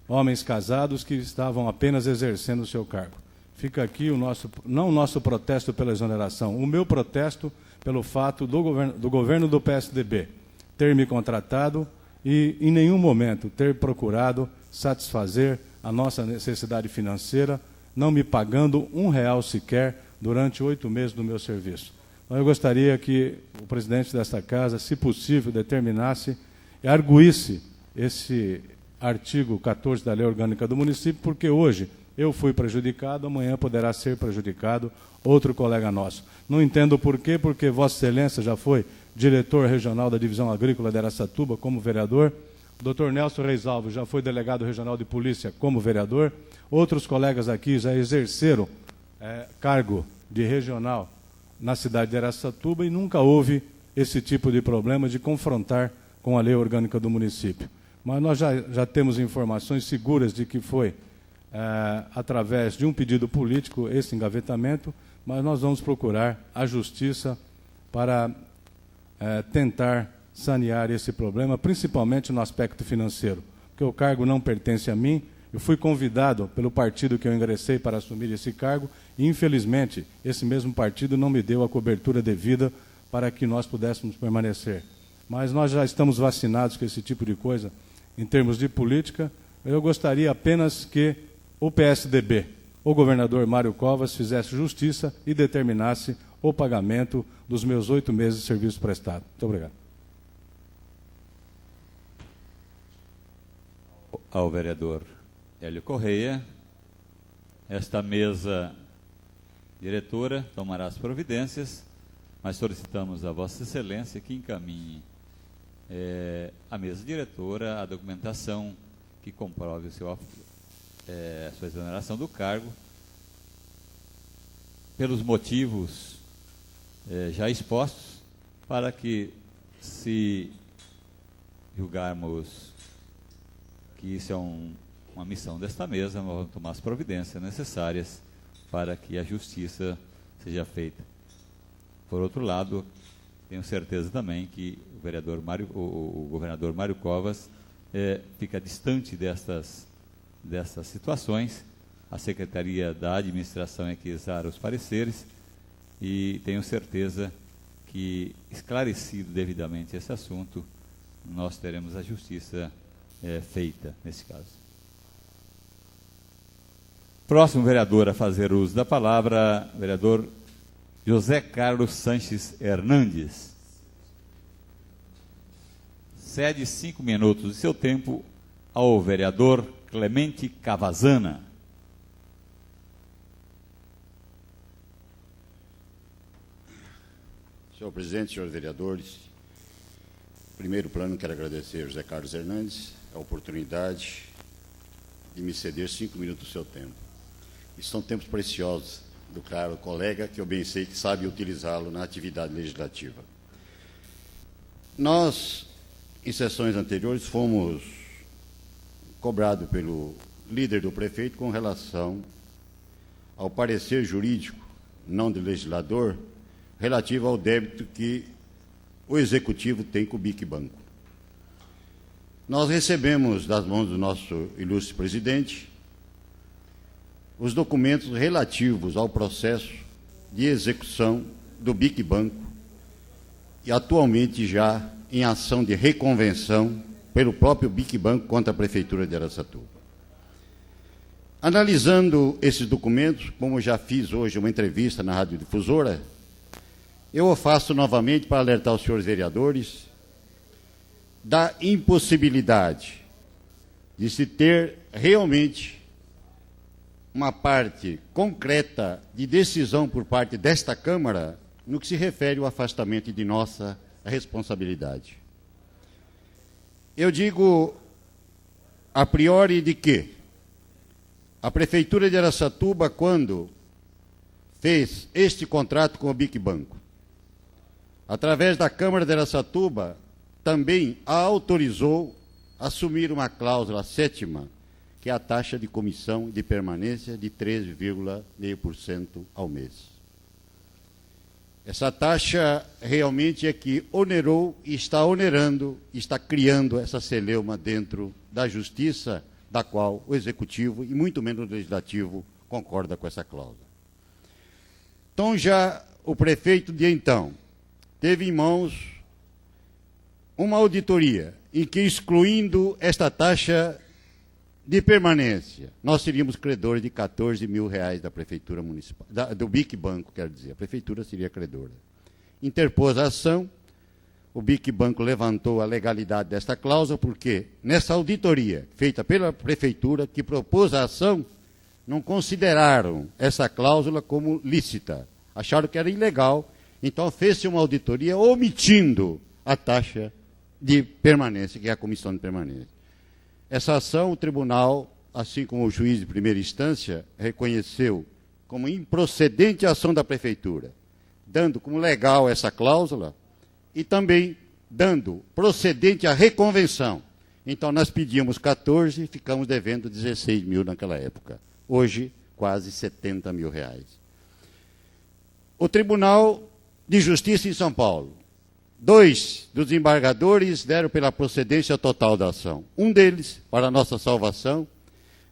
homens casados que estavam apenas exercendo o seu cargo. Fica aqui não o nosso protesto pela exoneração, o meu protesto pelo fato do governo do PSDB ter me contratado e, em nenhum momento, ter procurado satisfazer a nossa necessidade financeira, não me pagando R$1 sequer durante 8 meses do meu serviço. Então, eu gostaria que o presidente desta casa, se possível, determinasse e arguísse esse artigo 14 da Lei Orgânica do Município, porque hoje eu fui prejudicado, amanhã poderá ser prejudicado outro colega nosso. Não entendo por quê, porque Vossa Excelência já foi diretor regional da Divisão Agrícola de Araçatuba como vereador, o Dr. Nelson Reis Alves já foi delegado regional de polícia como vereador, outros colegas aqui já exerceram cargo de regional na cidade de Araçatuba e nunca houve esse tipo de problema de confrontar com a lei orgânica do município. Mas nós já temos informações seguras de que foi através de um pedido político esse engavetamento, mas nós vamos procurar a justiça para tentar sanear esse problema, principalmente no aspecto financeiro, porque o cargo não pertence a mim. Eu fui convidado pelo partido que eu ingressei para assumir esse cargo e, infelizmente, esse mesmo partido não me deu a cobertura devida para que nós pudéssemos permanecer. Mas nós já estamos vacinados com esse tipo de coisa em termos de política. Eu gostaria apenas que o PSDB, o governador Mário Covas, fizesse justiça e determinasse o pagamento dos meus 8 meses de serviço prestado. Muito obrigado. Ao vereador Hélio Correia, esta mesa diretora tomará as providências, mas solicitamos a Vossa Excelência que encaminhe à mesa diretora a documentação que comprove sua exoneração do cargo, pelos motivos já expostos, para que, se julgarmos que isso é uma missão desta mesa, nós vamos tomar as providências necessárias para que a justiça seja feita. Por outro lado, tenho certeza também que o governador Mário Covas fica distante dessas situações. A Secretaria da Administração é que exara os pareceres e tenho certeza que, esclarecido devidamente esse assunto, nós teremos a justiça feita nesse caso. Próximo vereador a fazer uso da palavra, vereador José Carlos Sanches Hernandes. Cede 5 minutos de seu tempo ao vereador Clemente Cavazana. Senhor presidente, senhores vereadores, primeiro plano, quero agradecer ao José Carlos Hernandes a oportunidade de me ceder 5 minutos do seu tempo. E são tempos preciosos do caro colega, que eu bem sei que sabe utilizá-lo na atividade legislativa. Nós, em sessões anteriores, fomos cobrados pelo líder do prefeito com relação ao parecer jurídico, não do legislador, relativo ao débito que o executivo tem com o BIC Banco. Nós recebemos das mãos do nosso ilustre presidente os documentos relativos ao processo de execução do BIC Banco e atualmente já em ação de reconvenção pelo próprio BIC Banco contra a Prefeitura de Araçatuba. Analisando esses documentos, como já fiz hoje uma entrevista na Rádio Difusora, eu o faço novamente para alertar os senhores vereadores da impossibilidade de se ter realmente uma parte concreta de decisão por parte desta Câmara no que se refere ao afastamento de nossa responsabilidade. Eu digo a priori de que a Prefeitura de Araçatuba, quando fez este contrato com o BIC Banco, através da Câmara de Araçatuba, também a autorizou a assumir uma cláusula 7ª que é a taxa de comissão de permanência de 13,5% ao mês. Essa taxa realmente é que onerou e está onerando, está criando essa celeuma dentro da Justiça, da qual o Executivo e muito menos o Legislativo concorda com essa cláusula. Então já o prefeito de então teve em mãos uma auditoria em que, excluindo esta taxa de permanência, nós seríamos credores de R$14 mil da Prefeitura Municipal, do BIC Banco, quero dizer, a Prefeitura seria credora. Interpôs a ação, o BIC Banco levantou a legalidade desta cláusula, porque nessa auditoria feita pela Prefeitura, que propôs a ação, não consideraram essa cláusula como lícita, acharam que era ilegal, então fez-se uma auditoria omitindo a taxa de permanência, que é a comissão de permanência. Essa ação, o tribunal, assim como o juiz de primeira instância, reconheceu como improcedente a ação da Prefeitura, dando como legal essa cláusula e também dando procedente a reconvenção. Então, nós pedimos 14 e ficamos devendo 16 mil naquela época. Hoje, quase R$70 mil. O Tribunal de Justiça em São Paulo, 2 dos embargadores deram pela procedência total da ação. Um deles, para a nossa salvação,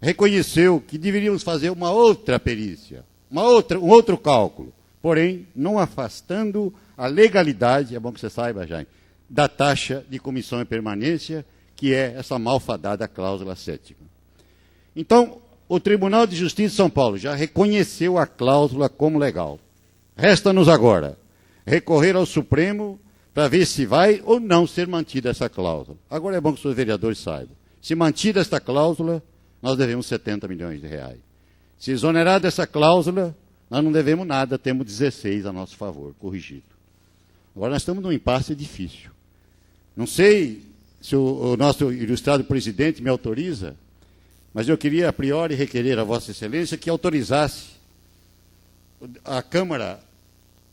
reconheceu que deveríamos fazer uma outra perícia, um outro cálculo, porém, não afastando a legalidade, é bom que você saiba, Jaime, da taxa de comissão e permanência, que é essa malfadada cláusula 7ª. Então, o Tribunal de Justiça de São Paulo já reconheceu a cláusula como legal. Resta-nos agora recorrer ao Supremo para ver se vai ou não ser mantida essa cláusula. Agora é bom que os seus vereadores saibam. Se mantida esta cláusula, nós devemos R$70 milhões. Se exonerada essa cláusula, nós não devemos nada, temos 16 a nosso favor, corrigido. Agora nós estamos num impasse difícil. Não sei se o nosso ilustrado presidente me autoriza, mas eu queria, a priori, requerer a Vossa Excelência que autorizasse a Câmara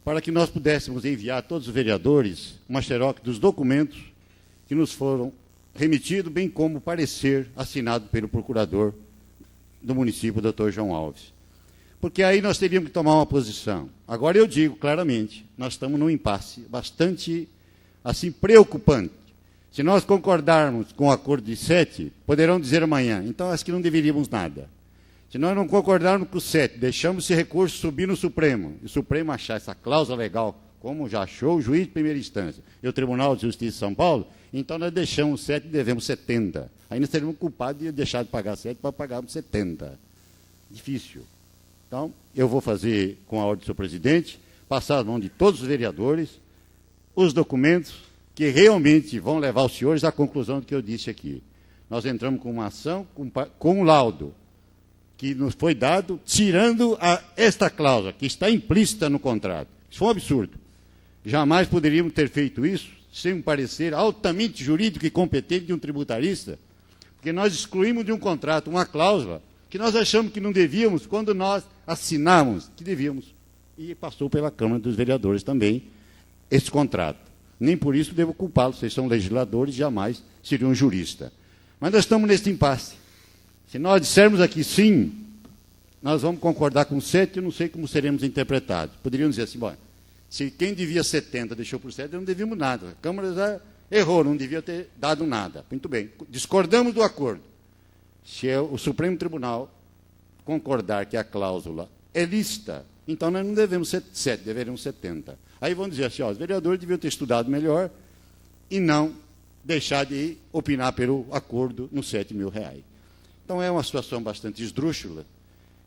para que nós pudéssemos enviar a todos os vereadores uma xerox dos documentos que nos foram remetidos, bem como parecer assinado pelo procurador do município, Dr. João Alves. Porque aí nós teríamos que tomar uma posição. Agora eu digo claramente, nós estamos num impasse bastante assim, preocupante. Se nós concordarmos com o acordo de 7, poderão dizer amanhã, então acho que não deveríamos nada. Se nós não concordarmos com o 7, deixamos esse recurso subir no Supremo, e o Supremo achar essa cláusula legal, como já achou o juiz de primeira instância, e o Tribunal de Justiça de São Paulo, então nós deixamos 7 e devemos 70. Aí nós seríamos culpados de deixar de pagar 7 para pagarmos 70. Difícil. Então, eu vou fazer, com a ordem do senhor presidente, passar a mão de todos os vereadores, os documentos que realmente vão levar os senhores à conclusão do que eu disse aqui. Nós entramos com uma ação, com um laudo, que nos foi dado, tirando esta cláusula, que está implícita no contrato. Isso foi um absurdo. Jamais poderíamos ter feito isso sem um parecer altamente jurídico e competente de um tributarista, porque nós excluímos de um contrato uma cláusula que nós achamos que não devíamos quando nós assinamos que devíamos. E passou pela Câmara dos Vereadores também esse contrato. Nem por isso devo culpá-los, vocês são legisladores, jamais seriam juristas. Mas nós estamos nesse impasse. Se nós dissermos aqui sim, nós vamos concordar com 7, eu não sei como seremos interpretados. Poderiam dizer assim, bom, se quem devia 70 deixou por 7, não devíamos nada. A Câmara já errou, não devia ter dado nada. Muito bem, discordamos do acordo. Se o Supremo Tribunal concordar que a cláusula é lícita, então nós não devemos 7, deveríamos 70. Aí vão dizer assim, ó, os vereadores deviam ter estudado melhor e não deixar de opinar pelo acordo nos R$7 mil. Então é uma situação bastante esdrúxula,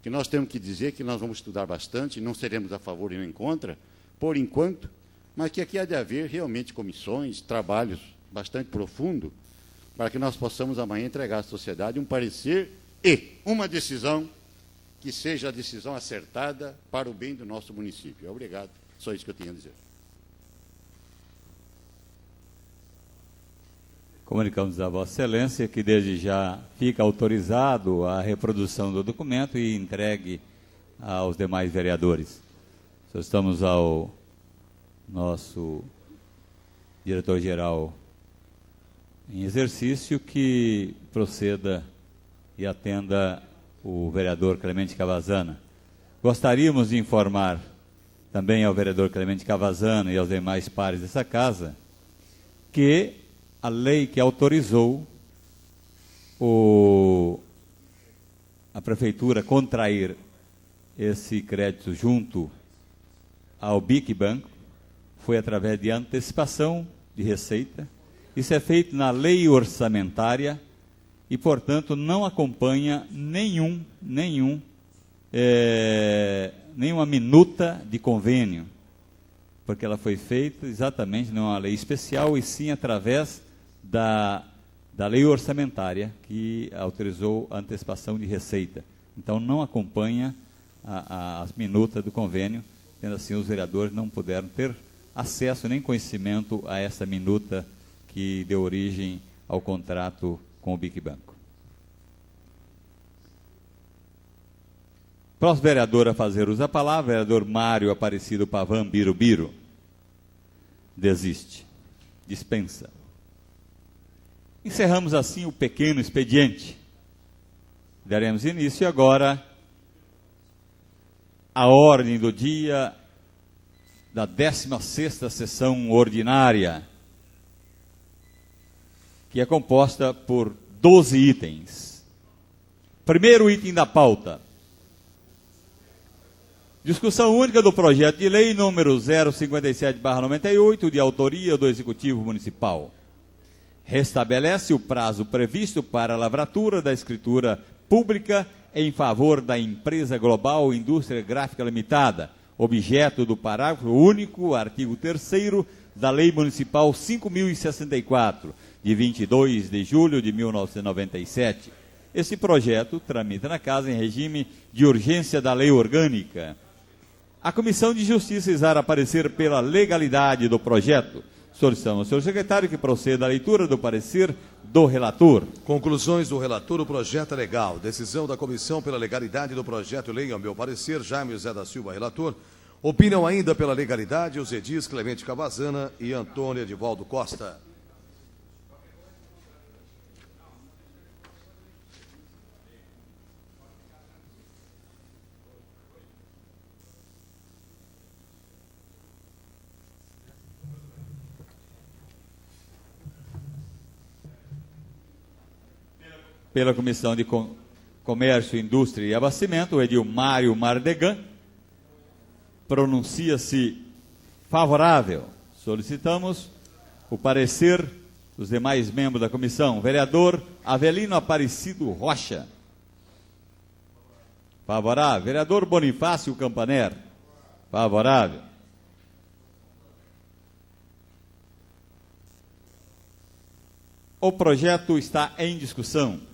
que nós temos que dizer que nós vamos estudar bastante, não seremos a favor e nem contra, por enquanto, mas que aqui há de haver realmente comissões, trabalhos bastante profundos, para que nós possamos amanhã entregar à sociedade um parecer e uma decisão que seja a decisão acertada para o bem do nosso município. Obrigado, só isso que eu tinha a dizer. Comunicamos a Vossa Excelência que desde já fica autorizado a reprodução do documento e entregue aos demais vereadores. Solicitamos ao nosso diretor-geral em exercício que proceda e atenda o vereador Clemente Cavazana. Gostaríamos de informar também ao vereador Clemente Cavazana e aos demais pares dessa casa que a lei que autorizou a prefeitura contrair esse crédito junto ao BIC Banco foi através de antecipação de receita. Isso é feito na lei orçamentária e, portanto, não acompanha nenhuma minuta de convênio, porque ela foi feita exatamente não é uma lei especial, e sim através da lei orçamentária que autorizou a antecipação de receita. Então, não acompanha as minutas do convênio, sendo assim, os vereadores não puderam ter acesso nem conhecimento a essa minuta que deu origem ao contrato com o BIC Banco. Próximo vereador a fazer uso da palavra, vereador Mário Aparecido Pavan Birubiru. Desiste. Dispensa. Encerramos assim o pequeno expediente. Daremos início agora à ordem do dia da 16ª sessão ordinária, que é composta por 12 itens. Primeiro item da pauta: discussão única do projeto de lei número 057/98, de autoria do Executivo Municipal. Restabelece o prazo previsto para a lavratura da escritura pública em favor da empresa Global Indústria Gráfica Limitada, objeto do parágrafo único, artigo 3º da Lei Municipal 5.064, de 22 de julho de 1997. Esse projeto tramita na Casa em regime de urgência da Lei Orgânica. A Comissão de Justiça exara parecer pela legalidade do projeto. Solicitamos ao senhor secretário que proceda à leitura do parecer do relator. Conclusões do relator: o projeto é legal. Decisão da Comissão pela legalidade do projeto de lei, ao meu parecer, Jaime José da Silva, relator. Opinam ainda pela legalidade os edis Clemente Cavazana e Antônio Edivaldo Costa. Pela Comissão de Comércio, Indústria e Abastecimento, o edil Mário Mardegan pronuncia-se favorável. Solicitamos o parecer dos demais membros da comissão. Vereador Avelino Aparecido Rocha. Favorável. Vereador Bonifácio Campaner. Favorável. O projeto está em discussão.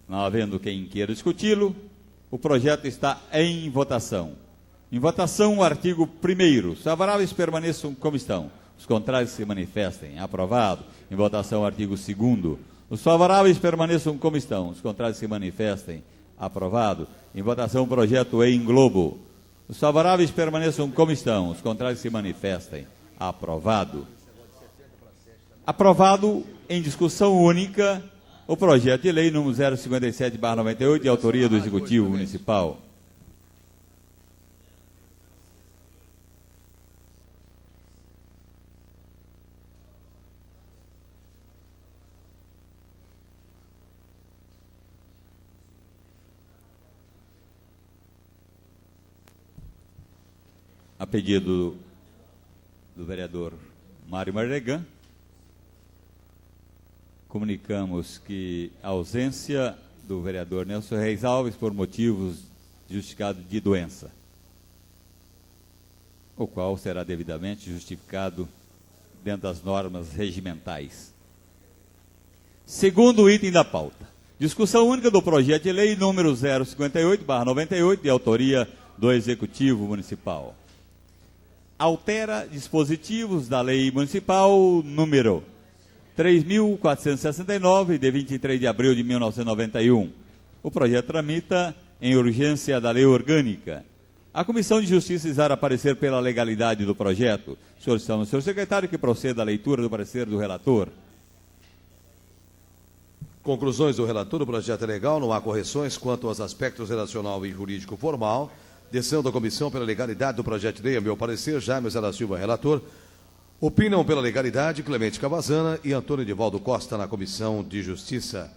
Não havendo quem queira discuti-lo, o projeto está em votação. Em votação, o artigo 1º. Os favoráveis permaneçam como estão. Os contrários se manifestem. Aprovado. Em votação, o artigo 2º. Os favoráveis permaneçam como estão. Os contrários se manifestem. Aprovado. Em votação, o projeto em globo. Os favoráveis permaneçam como estão. Os contrários se manifestem. Aprovado. Aprovado em discussão única o projeto de lei número 057/98, de autoria do Executivo Municipal. A pedido do vereador Mário Mardegan, comunicamos que a ausência do vereador Nelson Reis Alves por motivos justificados de doença, o qual será devidamente justificado dentro das normas regimentais. Segundo item da pauta: discussão única do projeto de lei número 058/98, de autoria do Executivo Municipal. Altera dispositivos da Lei Municipal número 3.469, de 23 de abril de 1991. O projeto tramita em urgência da Lei Orgânica. A Comissão de Justiça exara parecer pela legalidade do projeto. Solicitamos ao senhor secretário que proceda à leitura do parecer do relator. Conclusões do relator, o projeto é legal, não há correções quanto aos aspectos relacional e jurídico formal. Decisão da comissão pela legalidade do projeto de lei, a meu parecer, Jaime Zé da Silva, relator. Opinam pela legalidade Clemente Cavazana e Antônio Edivaldo Costa na Comissão de Justiça.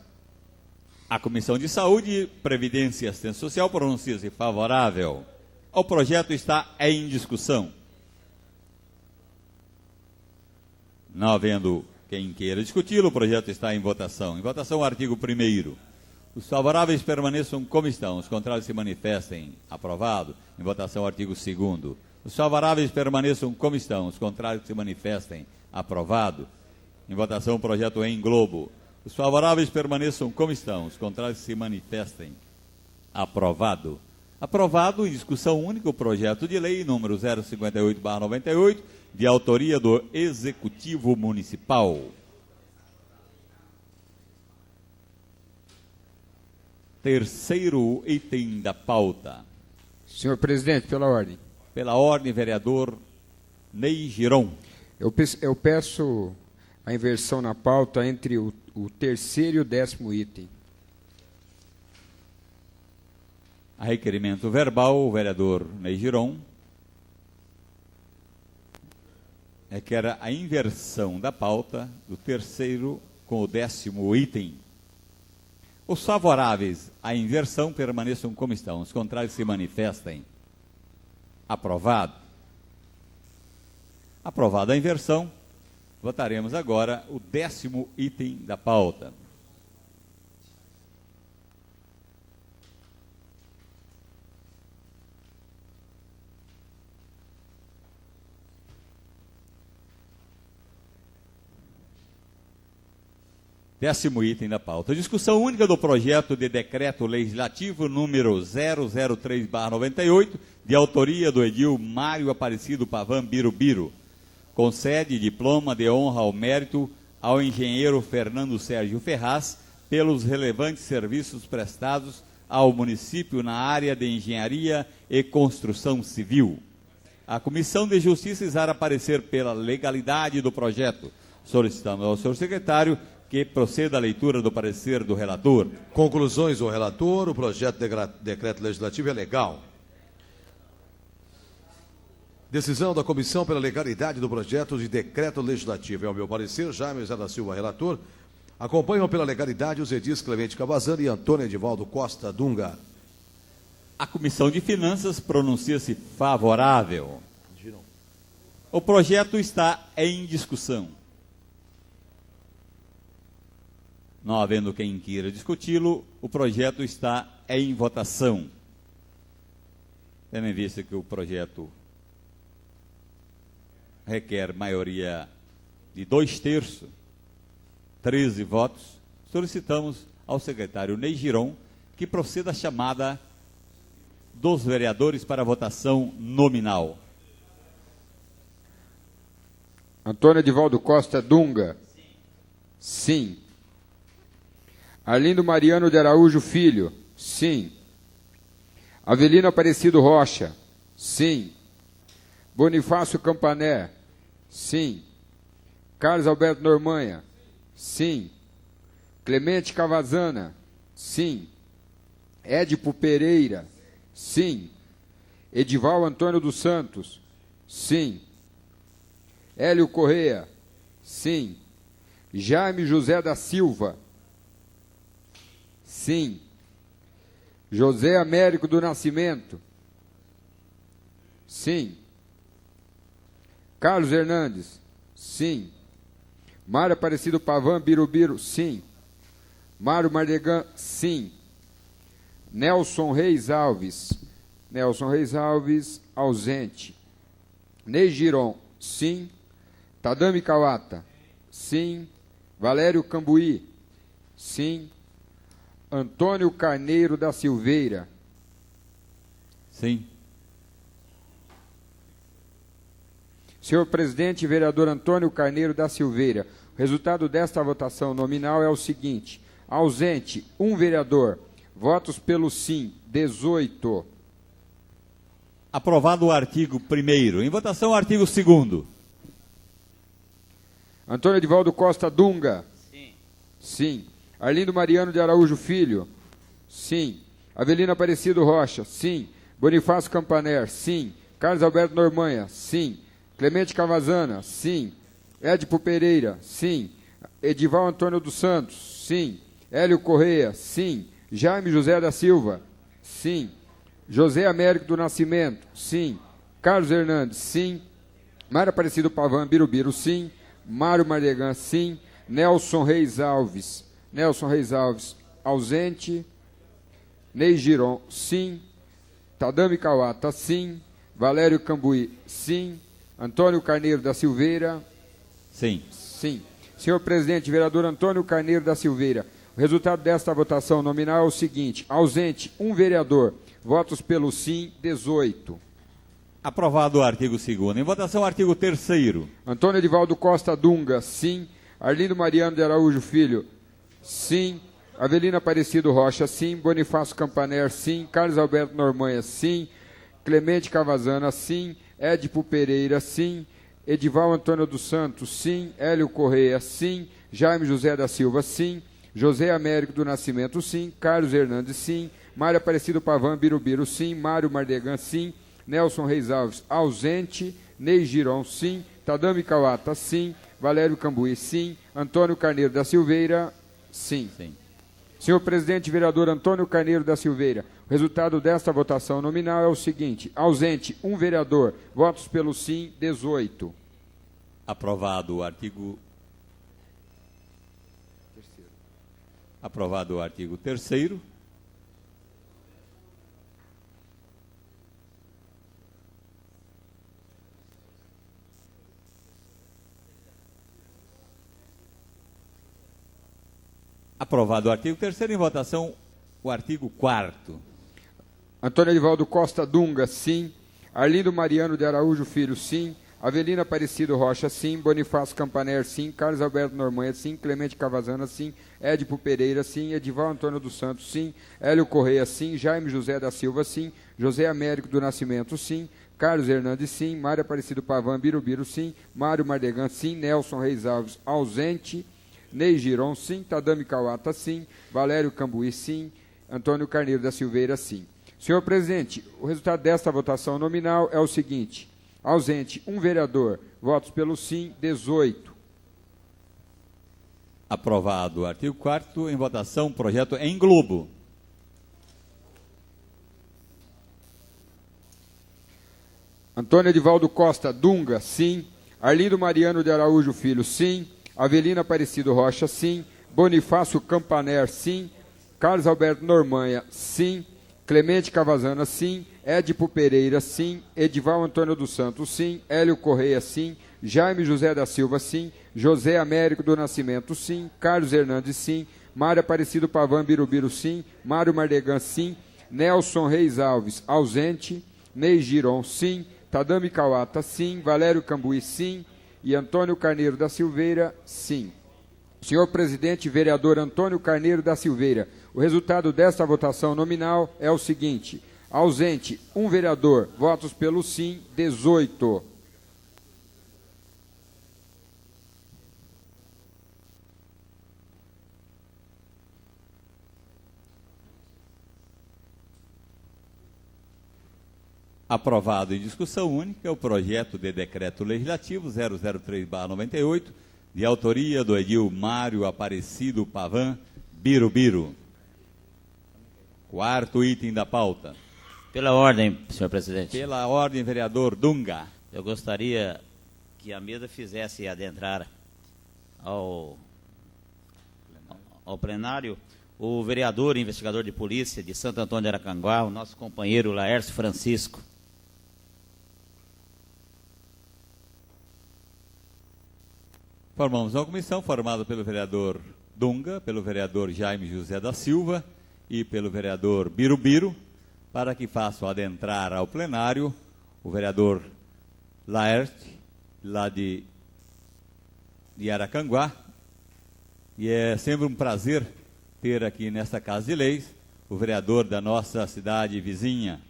A Comissão de Saúde, Previdência e Assistência Social pronuncia-se favorável. O projeto está em discussão. Não havendo quem queira discuti-lo, o projeto está em votação. Em votação, o artigo 1º. Os favoráveis permaneçam como estão, os contrários se manifestem. Aprovado. Em votação, o artigo 2º. Os favoráveis permaneçam como estão, os contrários se manifestem. Aprovado. Em votação, o projeto em globo. Os favoráveis permaneçam como estão, os contrários se manifestem. Aprovado. Aprovado em discussão única o projeto de lei número 058/98, de autoria do Executivo Municipal. Terceiro item da pauta. Senhor presidente, pela ordem. Pela ordem, vereador Ney Giron. Eu peço a inversão na pauta entre o terceiro e o 10º item. A requerimento verbal, o vereador Ney Giron requer a inversão da pauta do terceiro com o 10º item. Os favoráveis à inversão permaneçam como estão, os contrários se manifestem. Aprovado. Aprovada a inversão, votaremos agora o 10º item da pauta. Décimo item da pauta. Discussão única do projeto de decreto legislativo número 003/98, de autoria do edil Mário Aparecido Pavan Birubiru. Concede diploma de honra ao mérito ao engenheiro Fernando Sérgio Ferraz pelos relevantes serviços prestados ao município na área de engenharia e construção civil. A Comissão de Justiça exara parecer pela legalidade do projeto. Solicitamos ao senhor secretário que proceda a leitura do parecer do relator. Conclusões do relator, o projeto de decreto legislativo é legal. Decisão da comissão pela legalidade do projeto de decreto legislativo. É ao meu parecer, Jaime Zé da Silva, relator. Acompanham pela legalidade os edis Clemente Cavazana e Antônio Edivaldo Costa Dunga. A Comissão de Finanças pronuncia-se favorável. O projeto está em discussão. Não havendo quem queira discuti-lo, o projeto está em votação. Tendo em vista que o projeto requer maioria de 2/3, 13 votos, solicitamos ao secretário Ney Giron que proceda a chamada dos vereadores para a votação nominal. Antônio Edivaldo Costa Dunga. Sim. Arlindo Mariano de Araújo Filho. Sim. Avelino Aparecido Rocha. Sim. Bonifácio Campané. Sim. Carlos Alberto Normanha. Sim. Clemente Cavazana. Sim. Édipo Pereira. Sim. Edival Antônio dos Santos. Sim. Hélio Correia. Sim. Jaime José da Silva. Sim. José Américo do Nascimento. Sim. Carlos Hernandes. Sim. Mário Aparecido Pavan Birubiru. Sim. Mário Mardegan. Sim. Nelson Reis Alves. Nelson Reis Alves, ausente. Ney Giron. Sim. Tadami Kawata. Sim. Valério Cambuí. Sim. Antônio Carneiro da Silveira. Sim. Senhor presidente, vereador Antônio Carneiro da Silveira, o resultado desta votação nominal é o seguinte: ausente, 1 vereador. Votos pelo sim, 18. Aprovado o artigo 1º. Em votação, o artigo 2º. Antônio Edivaldo Costa Dunga. Sim. Sim. Arlindo Mariano de Araújo Filho, sim. Avelino Aparecido Rocha, sim. Bonifácio Campaner, sim. Carlos Alberto Normanha, sim. Clemente Cavazana, sim. Édipo Pereira, sim. Edival Antônio dos Santos, sim. Hélio Correia, sim. Jaime José da Silva, sim. José Américo do Nascimento, sim. Carlos Hernandes, sim. Mário Aparecido Pavan Birubiru, sim. Mário Mardegan, sim. Nelson Reis Alves, ausente. Ney Giron, sim. Tadami Kawata, sim. Valério Cambuí, sim. Antônio Carneiro da Silveira, Sim. sim. Senhor presidente, vereador Antônio Carneiro da Silveira, o resultado desta votação nominal é o seguinte: ausente, 1 vereador. Votos pelo sim, 18. Aprovado o artigo 2º. Em votação, artigo 3º. Antônio Edivaldo Costa Dunga, sim. Arlindo Mariano de Araújo Filho, sim. Avelino Aparecido Rocha, sim. Bonifácio Campaner, sim. Carlos Alberto Normanha, sim. Clemente Cavazana, sim. Édipo Pereira, sim. Edival Antônio dos Santos, sim. Hélio Correia, sim. Jaime José da Silva, sim. José Américo do Nascimento, sim. Carlos Hernandes, sim. Mário Aparecido Pavan Birubiru, sim. Mário Mardegan, sim. Nelson Reis Alves, ausente. Ney Giron, sim. Tadami Kawata, sim. Valério Cambuí, sim. Antônio Carneiro da Silveira, sim. Sim. Senhor presidente, vereador Antônio Carneiro da Silveira, o resultado desta votação nominal é o seguinte: ausente, 1 vereador. Votos pelo sim, 18. Aprovado o artigo... Aprovado o artigo 3º. Aprovado o artigo 3º, em votação o artigo 4º. Antônio Edivaldo Costa Dunga, sim. Arlindo Mariano de Araújo Filho, sim. Avelino Aparecido Rocha, sim. Bonifácio Campaner, sim. Carlos Alberto Normanha, sim. Clemente Cavazana, sim. Édipo Pereira, sim. Edival Antônio dos Santos, sim. Hélio Correia, sim. Jaime José da Silva, sim. José Américo do Nascimento, sim. Carlos Hernandes, sim. Mário Aparecido Pavan Birubiru, sim. Mário Mardegan, sim. Nelson Reis Alves, ausente. Ney Giron, sim. Tadami Kawata, sim. Valério Cambuí, sim. Antônio Carneiro da Silveira, sim. Senhor presidente, o resultado desta votação nominal é o seguinte: ausente, 1 vereador. Votos pelo sim, 18. Aprovado o artigo 4º, em votação projeto em globo. Antônio Edivaldo Costa Dunga, sim. Arlindo Mariano de Araújo Filho, sim. Avelino Aparecido Rocha, sim. Bonifácio Campaner, sim. Carlos Alberto Normanha, sim. Clemente Cavazana, sim. Édipo Pereira, sim. Edival Antônio dos Santos, sim. Hélio Correia, sim. Jaime José da Silva, sim. José Américo do Nascimento, sim. Carlos Hernandes, sim. Mário Aparecido Pavan Birubiru, sim. Mário Mardegan, sim. Nelson Reis Alves, ausente. Ney Giron, sim. Tadami Kawata, sim. Valério Cambuí, sim. E Antônio Carneiro da Silveira, sim. Senhor presidente, vereador Antônio Carneiro da Silveira, o resultado desta votação nominal é o seguinte: ausente, 1 vereador. Votos pelo sim, 18. Aprovado em discussão única o projeto de decreto legislativo 003/98, de autoria do edil Mário Aparecido Pavan Birubiru. 4º item da pauta. Pela ordem, senhor presidente. Pela ordem, vereador Dunga. Eu gostaria que a mesa fizesse adentrar ao plenário o vereador e investigador de polícia de Santo Antônio de Aracanguá, o nosso companheiro Laércio Francisco. Formamos uma comissão formada pelo vereador Dunga, pelo vereador Jaime José da Silva e pelo vereador Birubiru, para que façam adentrar ao plenário o vereador Laerte, lá de Aracanguá. E é sempre um prazer ter aqui nesta Casa de Leis o vereador da nossa cidade vizinha.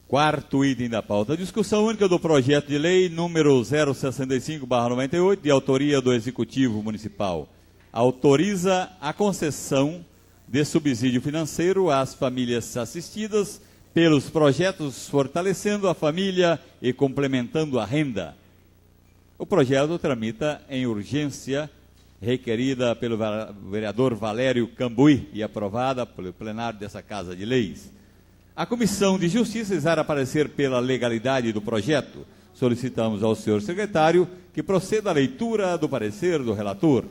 Quarto item da pauta. Discussão única do projeto de lei número 065/98, de autoria do Executivo Municipal. Autoriza a concessão de subsídio financeiro às famílias assistidas pelos projetos Fortalecendo a Família e Complementando a Renda. O projeto tramita em urgência, requerida pelo vereador Valério Cambuí e aprovada pelo plenário dessa Casa de Leis. A Comissão de Justiça exara parecer pela legalidade do projeto. Solicitamos ao senhor secretário que proceda à leitura do parecer do relator.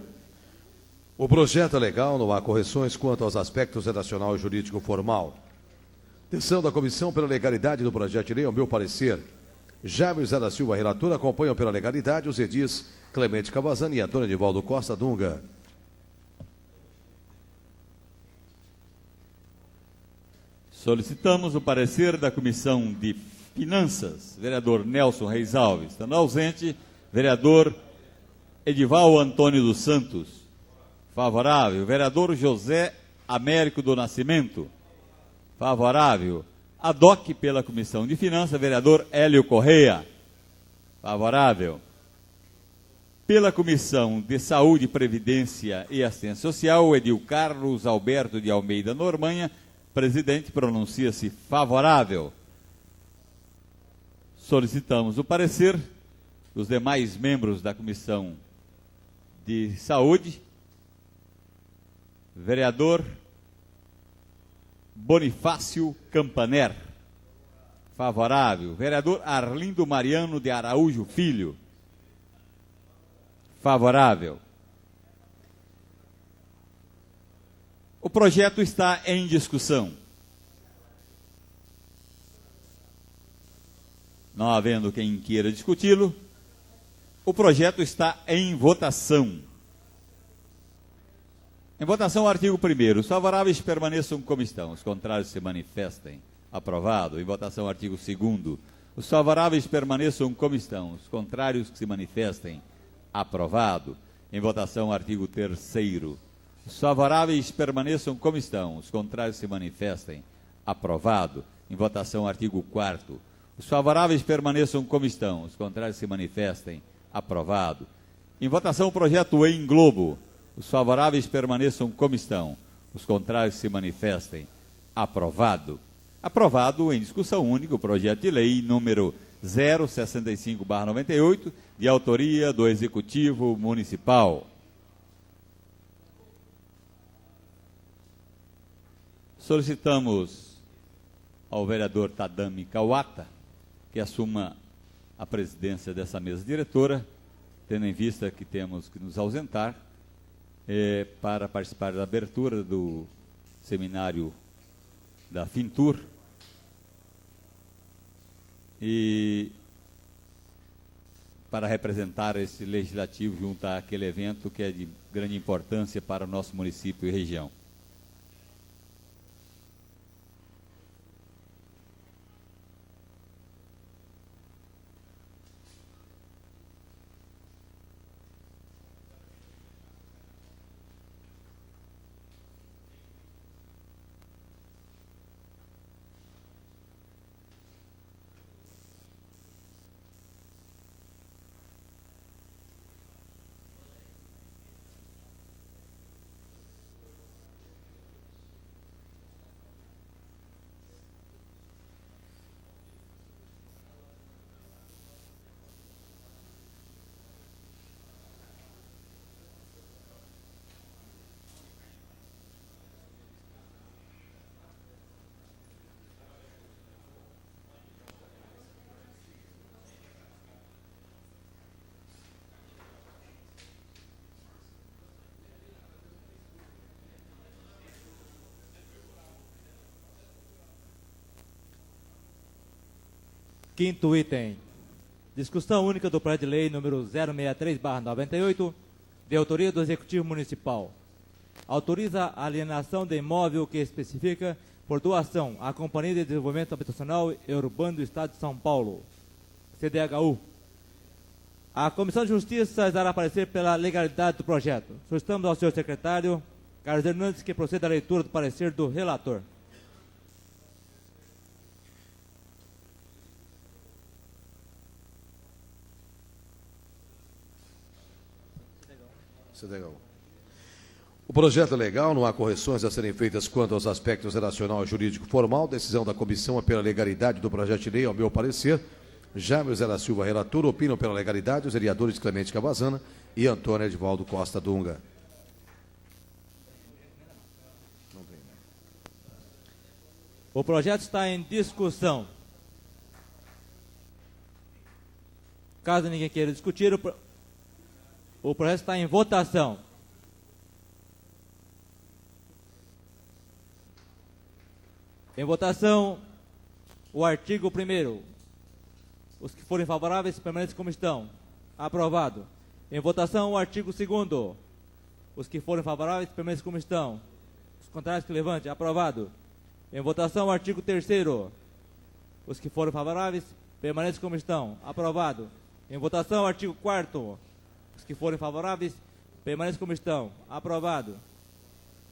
O projeto é legal, não há correções quanto aos aspectos relacional e jurídico formal. Decisão da Comissão pela legalidade do projeto de lei, ao meu parecer. Jaime José da Silva, relator, acompanham pela legalidade os edis Clemente Cavazani e Antônio Edivaldo Costa Dunga. Solicitamos o parecer da Comissão de Finanças, vereador Nelson Reis Alves. Estando ausente, vereador Edival Antônio dos Santos. Favorável. Vereador José Américo do Nascimento. Favorável. Adoc pela Comissão de Finanças, vereador Hélio Correia. Favorável. Pela Comissão de Saúde, Previdência e Assistência Social, o edil Carlos Alberto de Almeida Normanha, presidente, pronuncia-se favorável. Solicitamos o parecer dos demais membros da Comissão de Saúde. Vereador Bonifácio Campaner. Favorável. Vereador Arlindo Mariano de Araújo Filho. Favorável. O projeto está em discussão. Não havendo quem queira discuti-lo, o projeto está em votação. Em votação, o artigo 1º. Os favoráveis permaneçam como estão, os contrários se manifestem. Aprovado. Em votação, o artigo 2º. Os favoráveis permaneçam como estão, os contrários que se manifestem. Aprovado. Em votação, o artigo 3º. Os favoráveis permaneçam como estão, os contrários se manifestem. Aprovado. Em votação, o artigo 4º. Os favoráveis permaneçam como estão, os contrários se manifestem. Aprovado. Em votação, o projeto em globo. Os favoráveis permaneçam como estão, os contrários se manifestem. Aprovado. Aprovado em discussão única o projeto de lei número 065/98, de autoria do Executivo Municipal. Solicitamos ao vereador Tadami Kawata que assuma a presidência dessa mesa diretora, tendo em vista que temos que nos ausentar para participar da abertura do seminário da Fintur e para representar esse legislativo junto àquele evento que é de grande importância para o nosso município e região. Quinto item. Discussão única do projeto de lei número 063/98, de autoria do Executivo Municipal. Autoriza a alienação de imóvel que especifica por doação à Companhia de Desenvolvimento Habitacional e Urbano do Estado de São Paulo, CDHU. A Comissão de Justiça dará parecer pela legalidade do projeto. Solicitamos ao senhor secretário Carlos Hernandes que proceda à leitura do parecer do relator. CDHU. O projeto é legal, não há correções a serem feitas quanto aos aspectos relacional e jurídico formal. Decisão da comissão é pela legalidade do projeto de lei, ao meu parecer. Jaime José da Silva, relator, opinam pela legalidade os vereadores Clemente Cavazana e Antônio Edivaldo Costa Dunga. O projeto está em discussão. Caso ninguém queira discutir, o projeto está em votação. Em votação, o artigo 1º. Os que forem favoráveis permaneçam como estão. Aprovado. Em votação, o artigo 2º. Os que forem favoráveis permaneçam como estão. Os contrários que levante. Aprovado. Em votação, o artigo 3º. Os que forem favoráveis permaneçam como estão. Aprovado. Em votação, o artigo 4º. Os que forem favoráveis permaneçam como estão. Aprovado.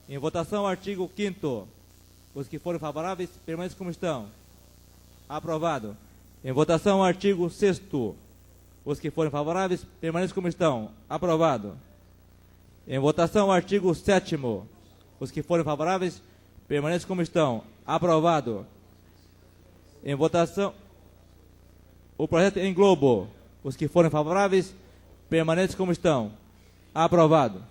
Em votação, o artigo 5º. Os que forem favoráveis permaneçam como estão. Aprovado. Em votação, o artigo 6º. Os que forem favoráveis permaneçam como estão. Aprovado. Em votação, o artigo 7º. Os que forem favoráveis permaneçam como estão. Aprovado. Em votação, o projeto em globo. Os que forem favoráveis permaneçam como estão. Aprovado.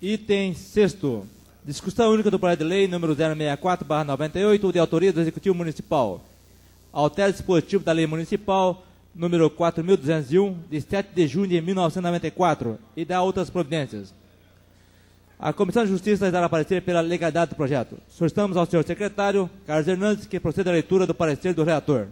Item 6º. Discussão única do projeto de lei número 064/98, de autoria do Executivo Municipal. Altera o dispositivo da Lei Municipal número 4.201, de 7 de junho de 1994, e dá outras providências. A Comissão de Justiça dará parecer pela legalidade do projeto. Solicitamos ao senhor secretário, Carlos Hernandes, que proceda à leitura do parecer do relator.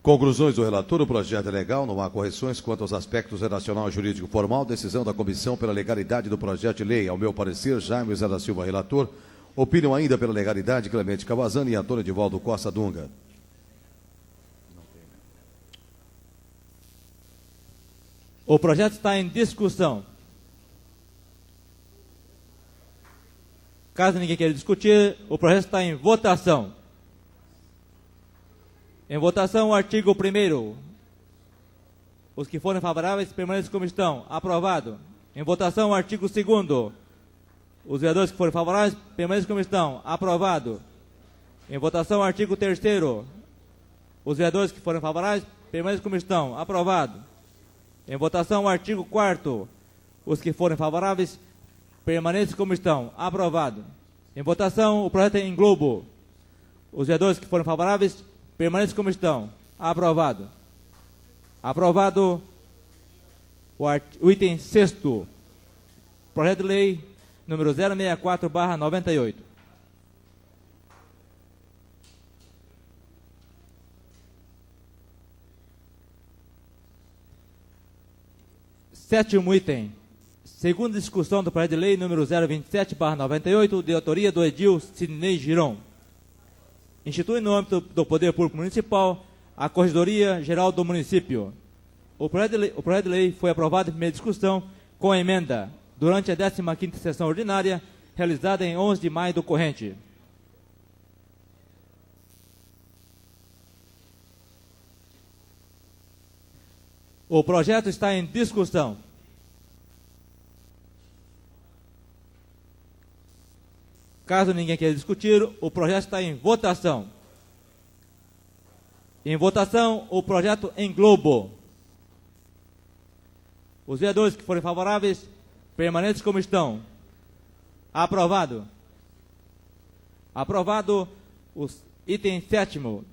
Conclusões do relator, o projeto é legal, não há correções quanto aos aspectos relacional e jurídico formal. Decisão da comissão pela legalidade do projeto de lei. Ao meu parecer, Jaime José da Silva, relator. Opinam ainda pela legalidade Clemente Cavazana e Antônio Edivaldo Costa Dunga. O projeto está em discussão. Caso ninguém queira discutir, o projeto está em votação. Em votação, o artigo 1º. Os que forem favoráveis permaneçam como estão. Aprovado. Em votação, o artigo 2º. Os vereadores que forem favoráveis permaneçam como estão. Aprovado. Em votação, o artigo 3º. Os vereadores que forem favoráveis permaneçam como estão. Aprovado. Em votação, o artigo 4º. Os que forem favoráveis permaneçam como estão. Aprovado. Em votação, o projeto em globo. Os vereadores que forem favoráveis permaneçam como estão. Aprovado. Aprovado o item 6º. Projeto de lei número 064/98. Sétimo item. Segunda discussão do projeto de lei número 027/98, de autoria do edil Sidney Giron. Institui no âmbito do Poder Público Municipal a Corregedoria Geral do Município. O projeto de lei foi aprovado em primeira discussão com emenda durante a 15ª sessão ordinária, realizada em 11 de maio do corrente. O projeto está em discussão. Caso ninguém queira discutir, o projeto está em votação. Em votação, o projeto em globo. Os vereadores que forem favoráveis, permaneçam como estão. Aprovado. Aprovado o item 7º.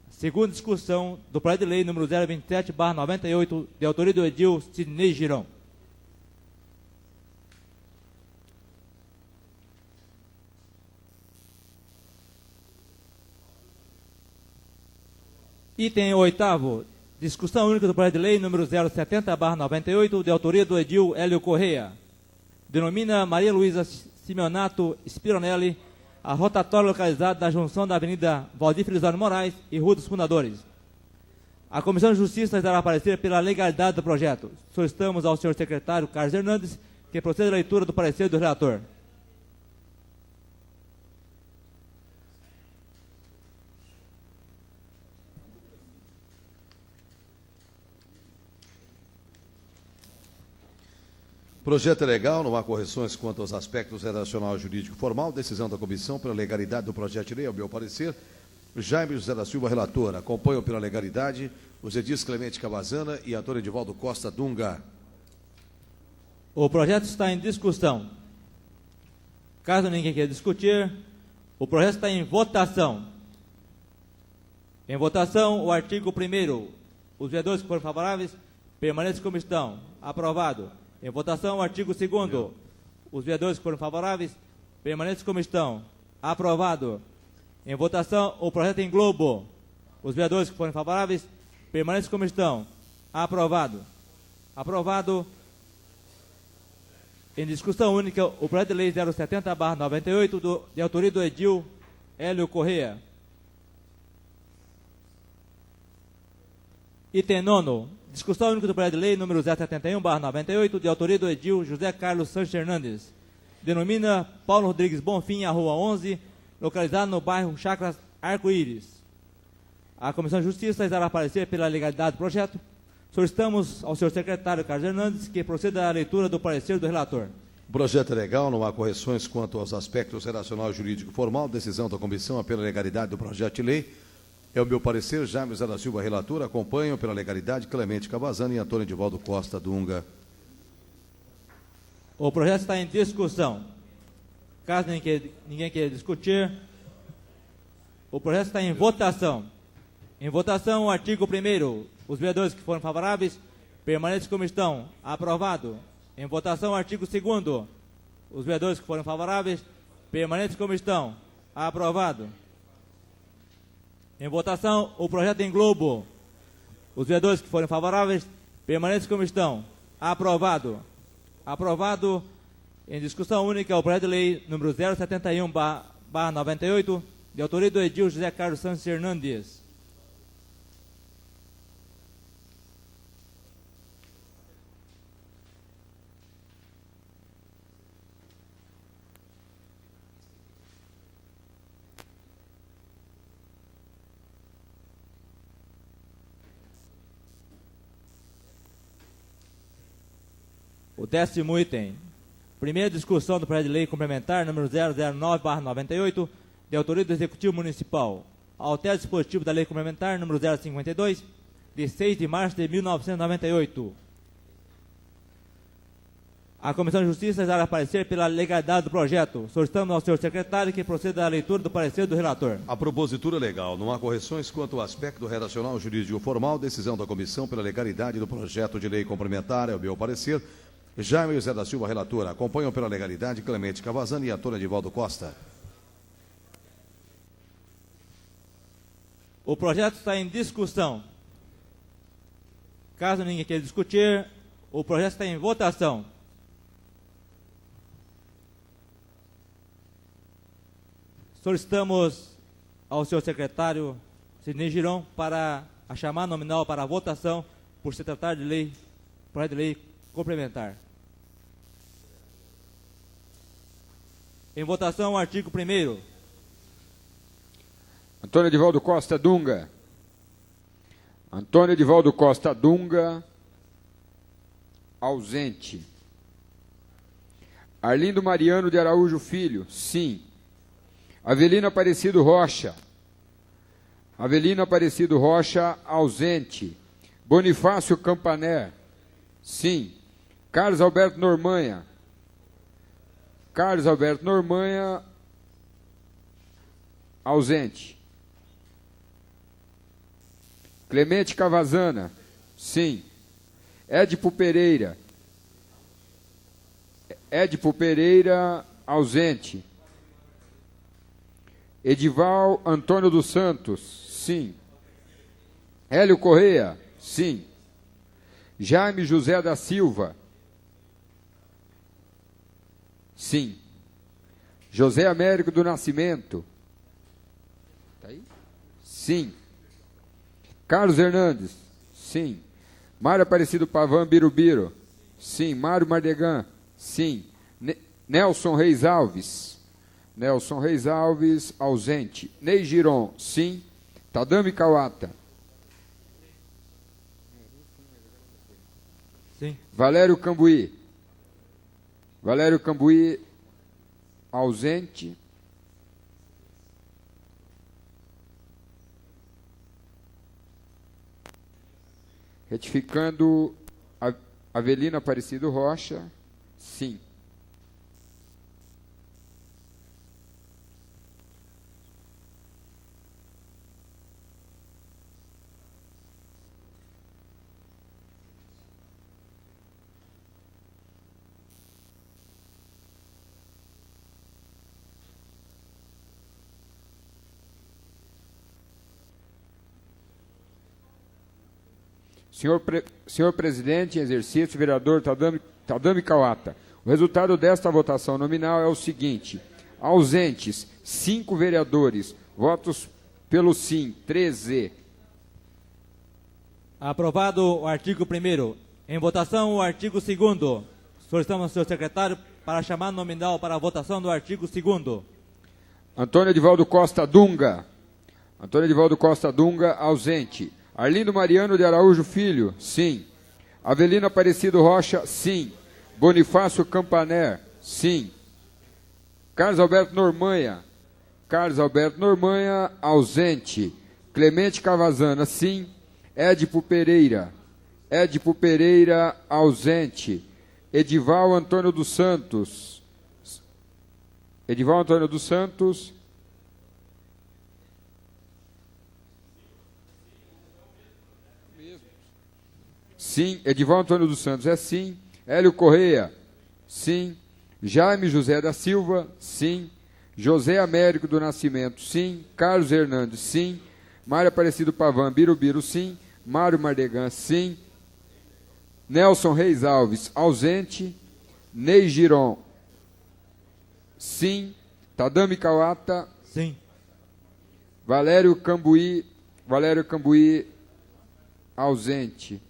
Segunda discussão do projeto de lei número 027/98, de autoria do edil Sidney Giron. Item 8º, discussão única do projeto de lei número 070/98, de autoria do edil Hélio Correia. Denomina Maria Luísa Simeonato Spironelli a rotatória localizada na junção da Avenida Valdir Felizardo Moraes e Rua dos Fundadores. A Comissão de Justiça dará parecer pela legalidade do projeto. Solicitamos ao senhor secretário Carlos Hernandes que proceda à leitura do parecer do relator. Projeto é legal, não há correções quanto aos aspectos relacional e jurídico formal. Decisão da comissão pela legalidade do projeto de lei, ao meu parecer. Jaime José da Silva, relator. Acompanham pela legalidade os edis Clemente Cavazana e Antônio Edivaldo Costa Dunga. O projeto está em discussão. Caso ninguém queira discutir, o projeto está em votação. Em votação, o artigo 1º. Os vereadores que forem favoráveis, permaneçam como estão. Aprovado. Em votação, o artigo 2º. Os vereadores que forem favoráveis, permaneçam como estão. Aprovado. Em votação, o projeto em globo. Os vereadores que forem favoráveis, permaneçam como estão. Aprovado. Aprovado. Em discussão única, o projeto de lei 070/98, de autoria do Edil Hélio Correia. Item 9. Discussão única do projeto de lei número 071/98, de autoria do Edil José Carlos Sanches Hernandes. Denomina Paulo Rodrigues Bonfim, a Rua 11, localizado no bairro Chacras Arco-Íris. A Comissão de Justiça irá parecer pela legalidade do projeto. Solicitamos ao senhor secretário Carlos Hernandes que proceda à leitura do parecer do relator. O projeto é legal, não há correções quanto aos aspectos relacional e jurídico formal. Decisão da comissão é pela legalidade do projeto de lei. É o meu parecer. Jaime José da Silva, relator. Acompanham pela legalidade Clemente Cavazana e Antônio Edivaldo Costa Dunga. O projeto está em discussão. Caso ninguém queira discutir, o projeto está em votação. Em votação, o artigo 1º. Os vereadores que forem favoráveis, permaneçam como estão. Aprovado. Em votação, o artigo 2º. Os vereadores que forem favoráveis, permaneçam como estão. Aprovado. Em votação, o projeto em globo. Os vereadores que forem favoráveis, permaneçam como estão. Aprovado. Aprovado. Em discussão única, o projeto de lei número 071/98, de autoria do Edil José Carlos Sanches Hernandes. O 10º item. Primeira discussão do projeto de lei complementar número 009/98, de autoria do Executivo Municipal. Altera o dispositivo da lei complementar número 052, de 6 de março de 1998. A Comissão de Justiça irá parecer pela legalidade do projeto. Solicitamos ao senhor secretário que proceda à leitura do parecer do relator. A propositura é legal. Não há correções quanto ao aspecto relacional jurídico formal. Decisão da comissão pela legalidade do projeto de lei complementar. É o meu parecer. Jaime José da Silva, relator. Acompanham pela legalidade Clemente Cavazana e Antônio Edivaldo Costa. O projeto está em discussão. Caso ninguém queira discutir, o projeto está em votação. Solicitamos ao senhor secretário Sidney Giron para a chamada nominal para a votação por se tratar de lei, projeto de lei complementar. Em votação, o artigo 1º. Antônio Edivaldo Costa Dunga. Antônio Edivaldo Costa Dunga. Ausente. Arlindo Mariano de Araújo Filho. Sim. Avelino Aparecido Rocha. Avelino Aparecido Rocha, ausente. Bonifácio Campané. Sim. Carlos Alberto Normanha. Carlos Alberto Normanha, ausente. Clemente Cavazana. Sim. Édipo Pereira. Édipo Pereira, ausente. Edival Antônio dos Santos. Sim. Hélio Correia. Sim. Jaime José da Silva. Sim. José Américo do Nascimento. Tá aí? Sim. Carlos Hernandes. Sim. Mário Aparecido Pavan Birubiru. Sim. Mário Mardegan. Sim. Nelson Reis Alves. Nelson Reis Alves, ausente. Ney Giron. Sim. Tadami Kawata. Sim. Valério Cambuí. Valério Cambuí, ausente. Retificando, Avelino Aparecido Rocha, sim. Senhor presidente em exercício, vereador Tadami Kawata, o resultado desta votação nominal é o seguinte: ausentes, 5 vereadores, votos pelo sim, 13. Aprovado o artigo 1º. Em votação, o artigo 2º. Solicitamos ao senhor secretário para chamar nominal para a votação do artigo 2º. Antônio Edivaldo Costa Dunga. Antônio Edivaldo Costa Dunga, ausente. Arlindo Mariano de Araújo Filho, sim. Avelino Aparecido Rocha, sim. Bonifácio Campaner, sim. Carlos Alberto Normanha. Carlos Alberto Normanha, ausente. Clemente Cavazana, sim. Édipo Pereira. Édipo Pereira, ausente. Edival Antônio dos Santos. Edival Antônio dos Santos. Sim. Edival Antônio dos Santos é sim. Hélio Correia, sim. Jaime José da Silva, sim. José Américo do Nascimento, sim. Carlos Hernandes, sim. Mário Aparecido Pavan Birubiru, sim. Mário Mardegan, sim. Nelson Reis Alves, ausente. Ney Giron, sim. Tadami Kawata, sim. Valério Cambuí, ausente.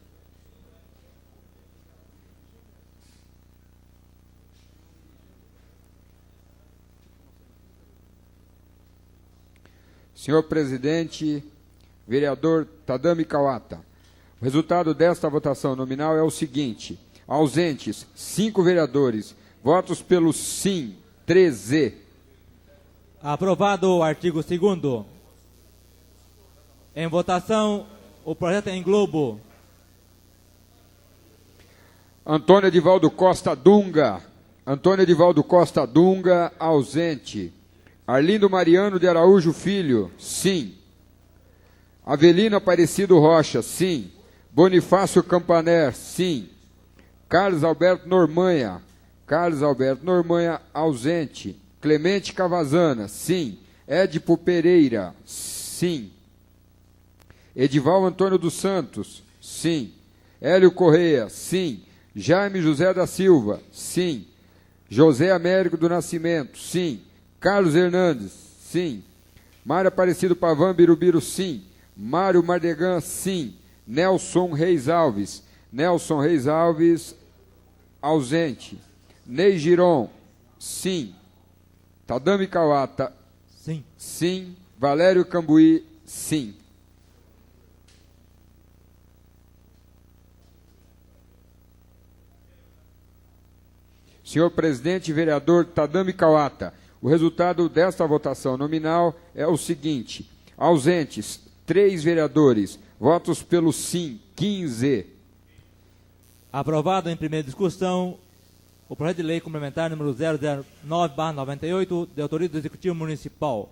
Senhor presidente, vereador Tadami Kawata, o resultado desta votação nominal é o seguinte: ausentes, 5 vereadores, votos pelo sim, 13. Aprovado o artigo 2º. Em votação, o projeto em globo. Antônio Edivaldo Costa Dunga. Antônio Edivaldo Costa Dunga, ausente. Arlindo Mariano de Araújo Filho, sim. Avelino Aparecido Rocha, sim. Bonifácio Campaner, sim. Carlos Alberto Normanha. Carlos Alberto Normanha, ausente. Clemente Cavazana, sim. Édipo Pereira, sim. Edival Antônio dos Santos, sim. Hélio Correia, sim. Jaime José da Silva, sim. José Américo do Nascimento, sim. Carlos Hernandes, sim. Mário Aparecido Pavan Birubiru, sim. Mário Mardegan, sim. Nelson Reis Alves. Nelson Reis Alves, ausente. Ney Giron, sim. Tadami Kawata, sim. Sim. Valério Cambuí, sim. Senhor presidente, vereador Tadami Kawata, o resultado desta votação nominal é o seguinte: ausentes, 3 vereadores, votos pelo sim, 15. Aprovado em primeira discussão o projeto de lei complementar número 009/98, de autoria do Executivo Municipal.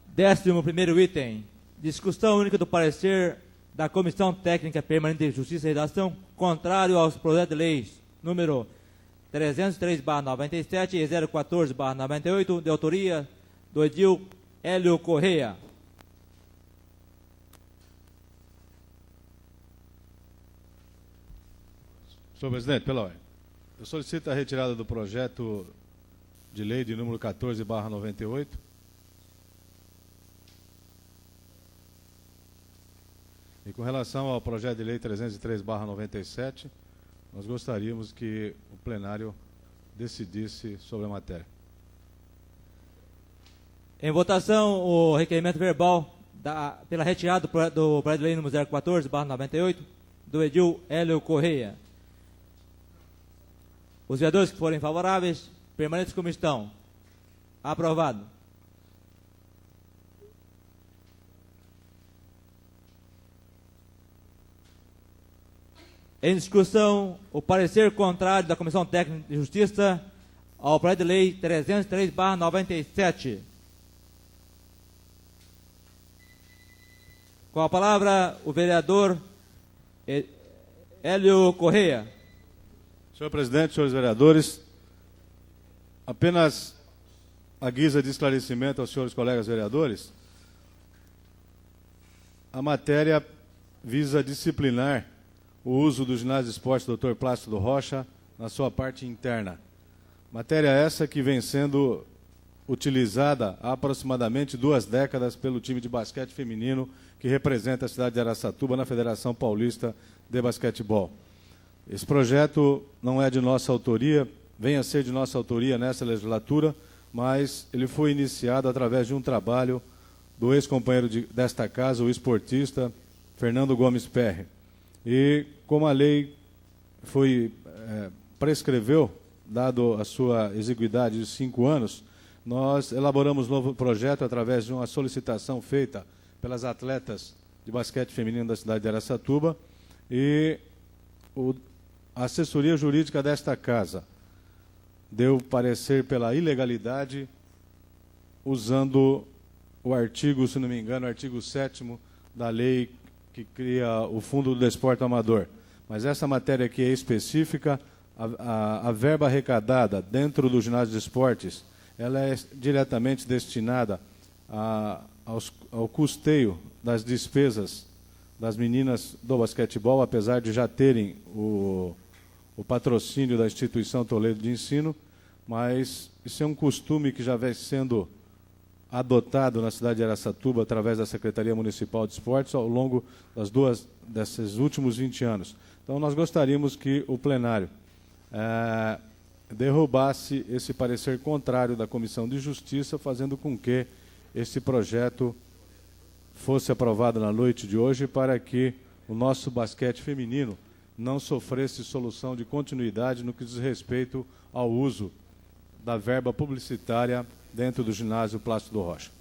Décimo primeiro item, discussão única do parecer da Comissão Técnica Permanente de Justiça e Redação, contrário aos projetos de leis número 303/97 e 014/98, de autoria do edil Hélio Correia. Senhor presidente, pela ordem. Eu solicito a retirada do projeto de lei de número 14/98. E com relação ao projeto de lei 303/97, nós gostaríamos que o plenário decidisse sobre a matéria. Em votação, o requerimento verbal pela retirada do projeto de lei número 014/98, do edil Hélio Correia. Os vereadores que forem favoráveis, permaneçam como estão. Aprovado. Em discussão, o parecer contrário da Comissão Técnica de Justiça ao projeto de lei 303/97. Com a palavra, o vereador Hélio Correia. Senhor presidente, senhores vereadores, apenas a guisa de esclarecimento aos senhores colegas vereadores, a matéria visa disciplinar o uso do ginásio de esporte Dr. Plácido Rocha na sua parte interna. Matéria essa que vem sendo utilizada há aproximadamente 2 décadas pelo time de basquete feminino que representa a cidade de Araçatuba na Federação Paulista de Basquetebol. Esse projeto não é de nossa autoria, vem a ser de nossa autoria nessa legislatura, mas ele foi iniciado através de um trabalho do ex-companheiro desta casa, o esportista Fernando Gomes Perry. E como a lei prescreveu, dado a sua exiguidade de 5 anos, nós elaboramos um novo projeto através de uma solicitação feita pelas atletas de basquete feminino da cidade de Araçatuba, e a assessoria jurídica desta casa deu parecer pela ilegalidade, usando o artigo, se não me engano, o artigo 7º da lei que cria o Fundo do Desporto Amador. Mas essa matéria aqui é específica, a verba arrecadada dentro do ginásio de esportes, ela é diretamente destinada ao custeio das despesas das meninas do basquetebol, apesar de já terem o patrocínio da instituição Toledo de Ensino, mas isso é um costume que já vem sendo adotado na cidade de Araçatuba através da Secretaria Municipal de Esportes ao longo desses últimos 20 anos. Então, nós gostaríamos que o plenário derrubasse esse parecer contrário da Comissão de Justiça, fazendo com que esse projeto fosse aprovado na noite de hoje, para que o nosso basquete feminino não sofresse solução de continuidade no que diz respeito ao uso da verba publicitária dentro do ginásio Plácido Rocha.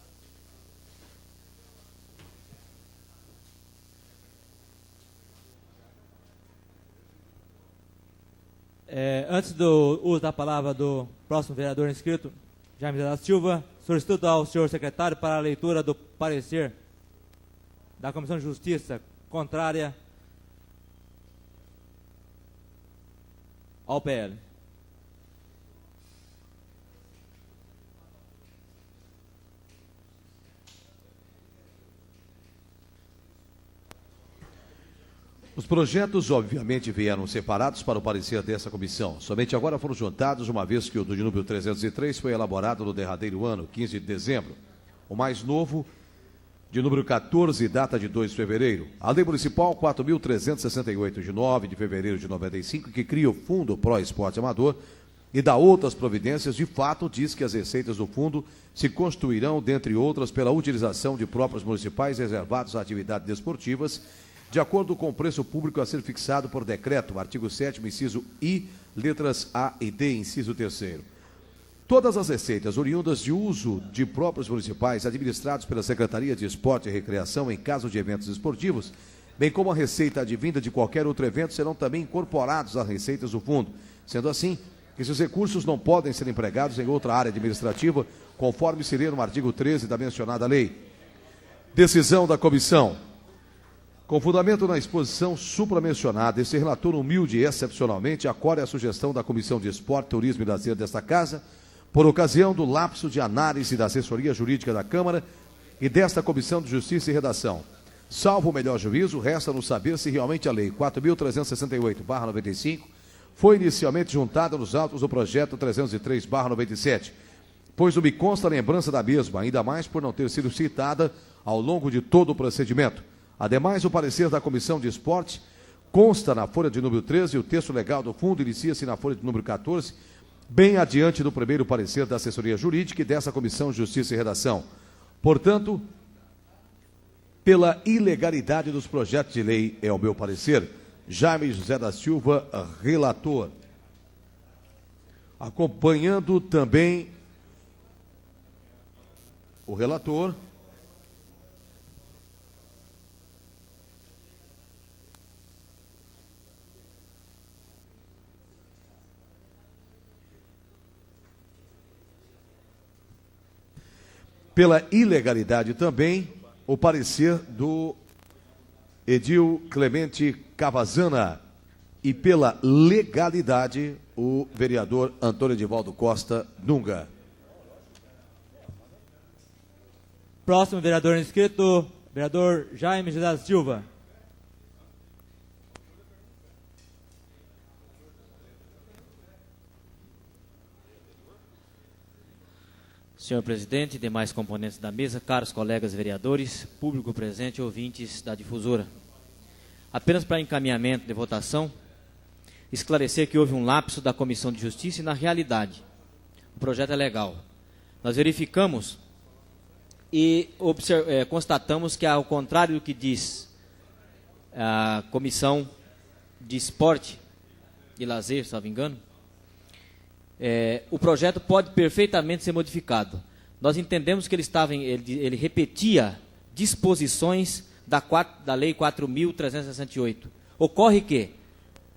Antes do uso da palavra do próximo vereador inscrito, Jaime da Silva, solicito ao senhor secretário para a leitura do parecer da Comissão de Justiça contrária ao PL. Os projetos, obviamente, vieram separados para o parecer dessa comissão. Somente agora foram juntados, uma vez que o do número 303 foi elaborado no derradeiro ano, 15 de dezembro. O mais novo, de número 14, data de 2 de fevereiro. A Lei Municipal 4.368, de 9 de fevereiro de 95, que cria o Fundo Pro Esporte Amador e dá outras providências, de fato, diz que as receitas do fundo se constituirão, dentre outras, pela utilização de próprios municipais reservados a atividades desportivas, de acordo com o preço público a ser fixado por decreto, artigo 7º, inciso I, letras A e D, inciso 3º. Todas as receitas oriundas de uso de próprios municipais administrados pela Secretaria de Esporte e Recreação em caso de eventos esportivos, bem como a receita advinda de qualquer outro evento, serão também incorporados às receitas do fundo. Sendo assim, esses recursos não podem ser empregados em outra área administrativa, conforme se lê no artigo 13 da mencionada lei. Decisão da comissão. Com fundamento na exposição supramencionada, esse relator humilde e excepcionalmente acolhe a sugestão da Comissão de Esporte, Turismo e Lazer desta Casa, por ocasião do lapso de análise da assessoria jurídica da Câmara e desta Comissão de Justiça e Redação. Salvo o melhor juízo, resta-nos saber se realmente a Lei 4.368/95 foi inicialmente juntada nos autos do projeto 303/97, pois não me consta a lembrança da mesma, ainda mais por não ter sido citada ao longo de todo o procedimento. Ademais, o parecer da Comissão de Esporte consta na folha de número 13 e o texto legal do fundo inicia-se na folha de número 14, bem adiante do primeiro parecer da assessoria jurídica e dessa Comissão de Justiça e Redação. Portanto, pela ilegalidade dos projetos de lei, é o meu parecer. Jaime José da Silva, relator. Acompanhando também o relator. Pela ilegalidade também, o parecer do Edil Clemente Cavazana. E pela legalidade, o vereador Antônio Edivaldo Costa Dunga. Próximo vereador inscrito, vereador Jaime José da Silva. Senhor presidente, demais componentes da mesa, caros colegas vereadores, público presente e ouvintes da difusora. Apenas para encaminhamento de votação, esclarecer que houve um lapso da Comissão de Justiça e, na realidade, o projeto é legal. Nós verificamos e constatamos que, ao contrário do que diz a Comissão de Esporte e Lazer, se não me engano, o projeto pode perfeitamente ser modificado. Nós entendemos que ele repetia disposições da Lei 4.368. Ocorre que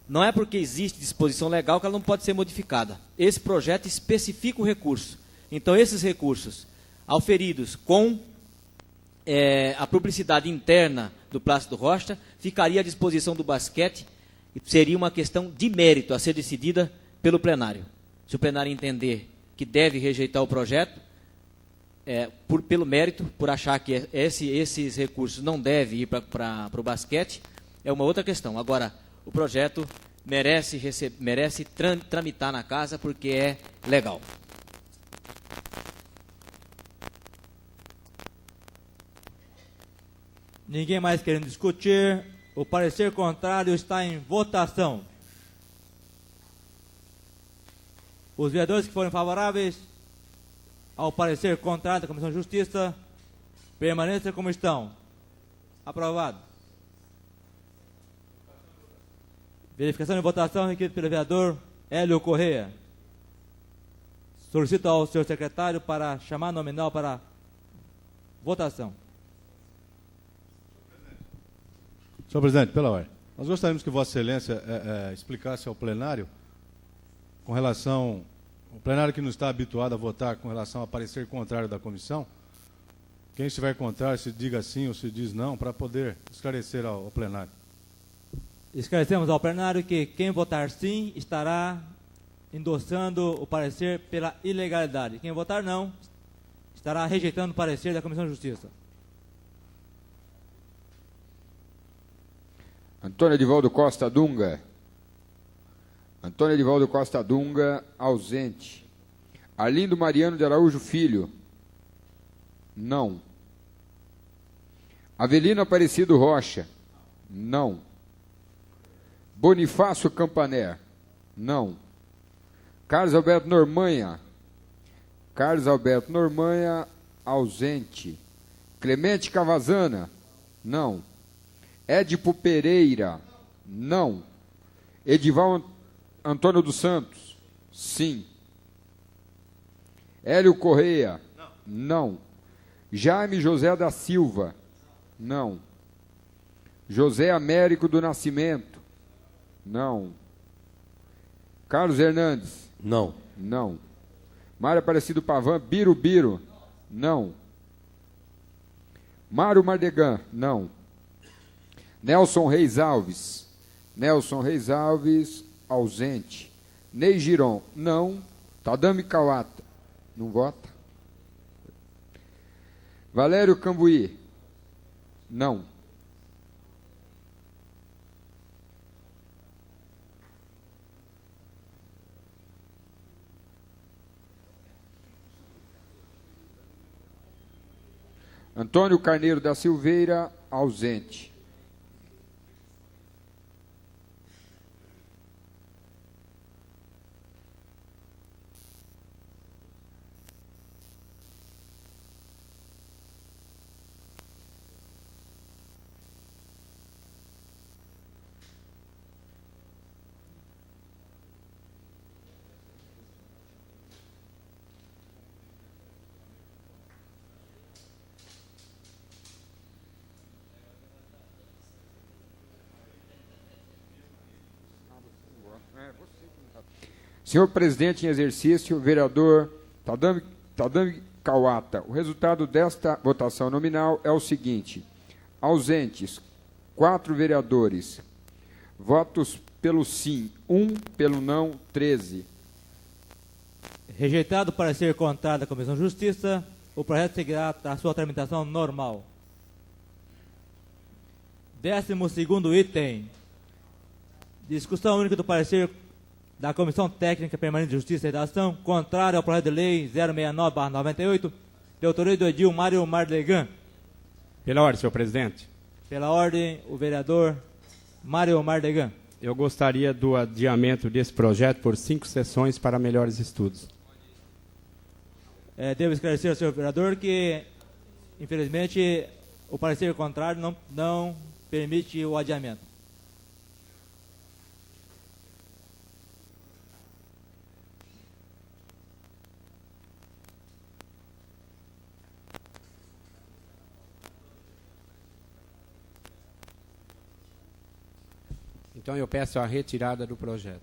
não é porque existe disposição legal que ela não pode ser modificada. Esse projeto especifica o recurso. Então, esses recursos, auferidos com a publicidade interna do Plácido Rocha, ficaria à disposição do basquete e seria uma questão de mérito a ser decidida pelo plenário. Se o plenário entender que deve rejeitar o projeto, pelo mérito, por achar que esses recursos não devem ir para o basquete, é uma outra questão. Agora, o projeto merece tramitar na casa porque é legal. Ninguém mais querendo discutir. O parecer contrário está em votação. Os vereadores que forem favoráveis ao parecer contrário da Comissão de Justiça, permaneçam como estão. Aprovado. Verificação de votação requerida pelo vereador Hélio Correia. Solicito ao senhor secretário para chamar nominal para votação. Senhor presidente, pela ordem. Nós gostaríamos que Vossa Excelência explicasse ao plenário, com relação, o plenário que não está habituado a votar com relação ao parecer contrário da comissão, quem estiver contrário, se diga sim ou se diz não, para poder esclarecer ao plenário. Esclarecemos ao plenário que quem votar sim estará endossando o parecer pela ilegalidade. Quem votar não estará rejeitando o parecer da Comissão de Justiça. Antônio Edivaldo Costa Dunga. Antônio Edivaldo Costa Dunga, ausente. Arlindo Mariano de Araújo Filho. Não. Avelino Aparecido Rocha. Não. Bonifácio Campaner. Não. Carlos Alberto Normanha. Carlos Alberto Normanha, ausente. Clemente Cavazana. Não. Édipo Pereira. Não. Edival Antônio dos Santos. Sim. Hélio Correia. Não. Jaime José da Silva. Não. José Américo do Nascimento. Não. Carlos Hernandes. Não. Não. Mário Aparecido Pavan Birubiru. Não. Mário Mardegan. Não. Nelson Reis Alves. Nelson Reis Alves, ausente. Ney Giron. Não. Tadami Kawata. Não vota. Valério Cambuí. Não. Antônio Carneiro da Silveira, ausente. Senhor presidente em exercício, vereador Tadami Kawata, o resultado desta votação nominal é o seguinte: ausentes, 4 vereadores. Votos pelo sim, 1, pelo não, 13. Rejeitado o parecer contrário da Comissão de Justiça, o projeto seguirá a sua tramitação normal. 12º item. Discussão única do parecer da Comissão Técnica Permanente de Justiça e Redação, contrário ao projeto de lei 069/98, de autoria do edil Mário Mardegan. Pela ordem, senhor presidente. Pela ordem, o vereador Mário Mardegan. Eu gostaria do adiamento desse projeto por 5 sessões para melhores estudos. Devo esclarecer ao senhor vereador que, infelizmente, o parecer contrário não permite o adiamento. Então eu peço a retirada do projeto.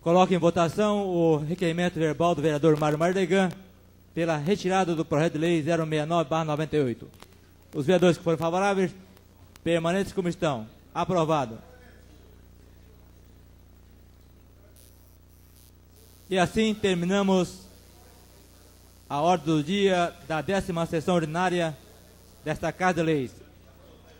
Coloco em votação o requerimento verbal do vereador Mário Mardegan pela retirada do projeto de lei 069/98. Os vereadores que forem favoráveis, permanentes como estão. Aprovado. E assim terminamos a ordem do dia da 10ª sessão ordinária desta Casa de Leis.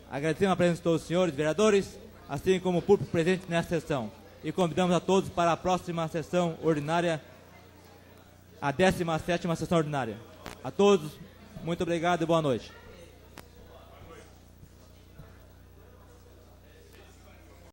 Agradecemos a presença de todos os senhores vereadores, assim como o público presente nesta sessão. E convidamos a todos para a próxima sessão ordinária, a 17ª sessão ordinária. A todos, muito obrigado e boa noite.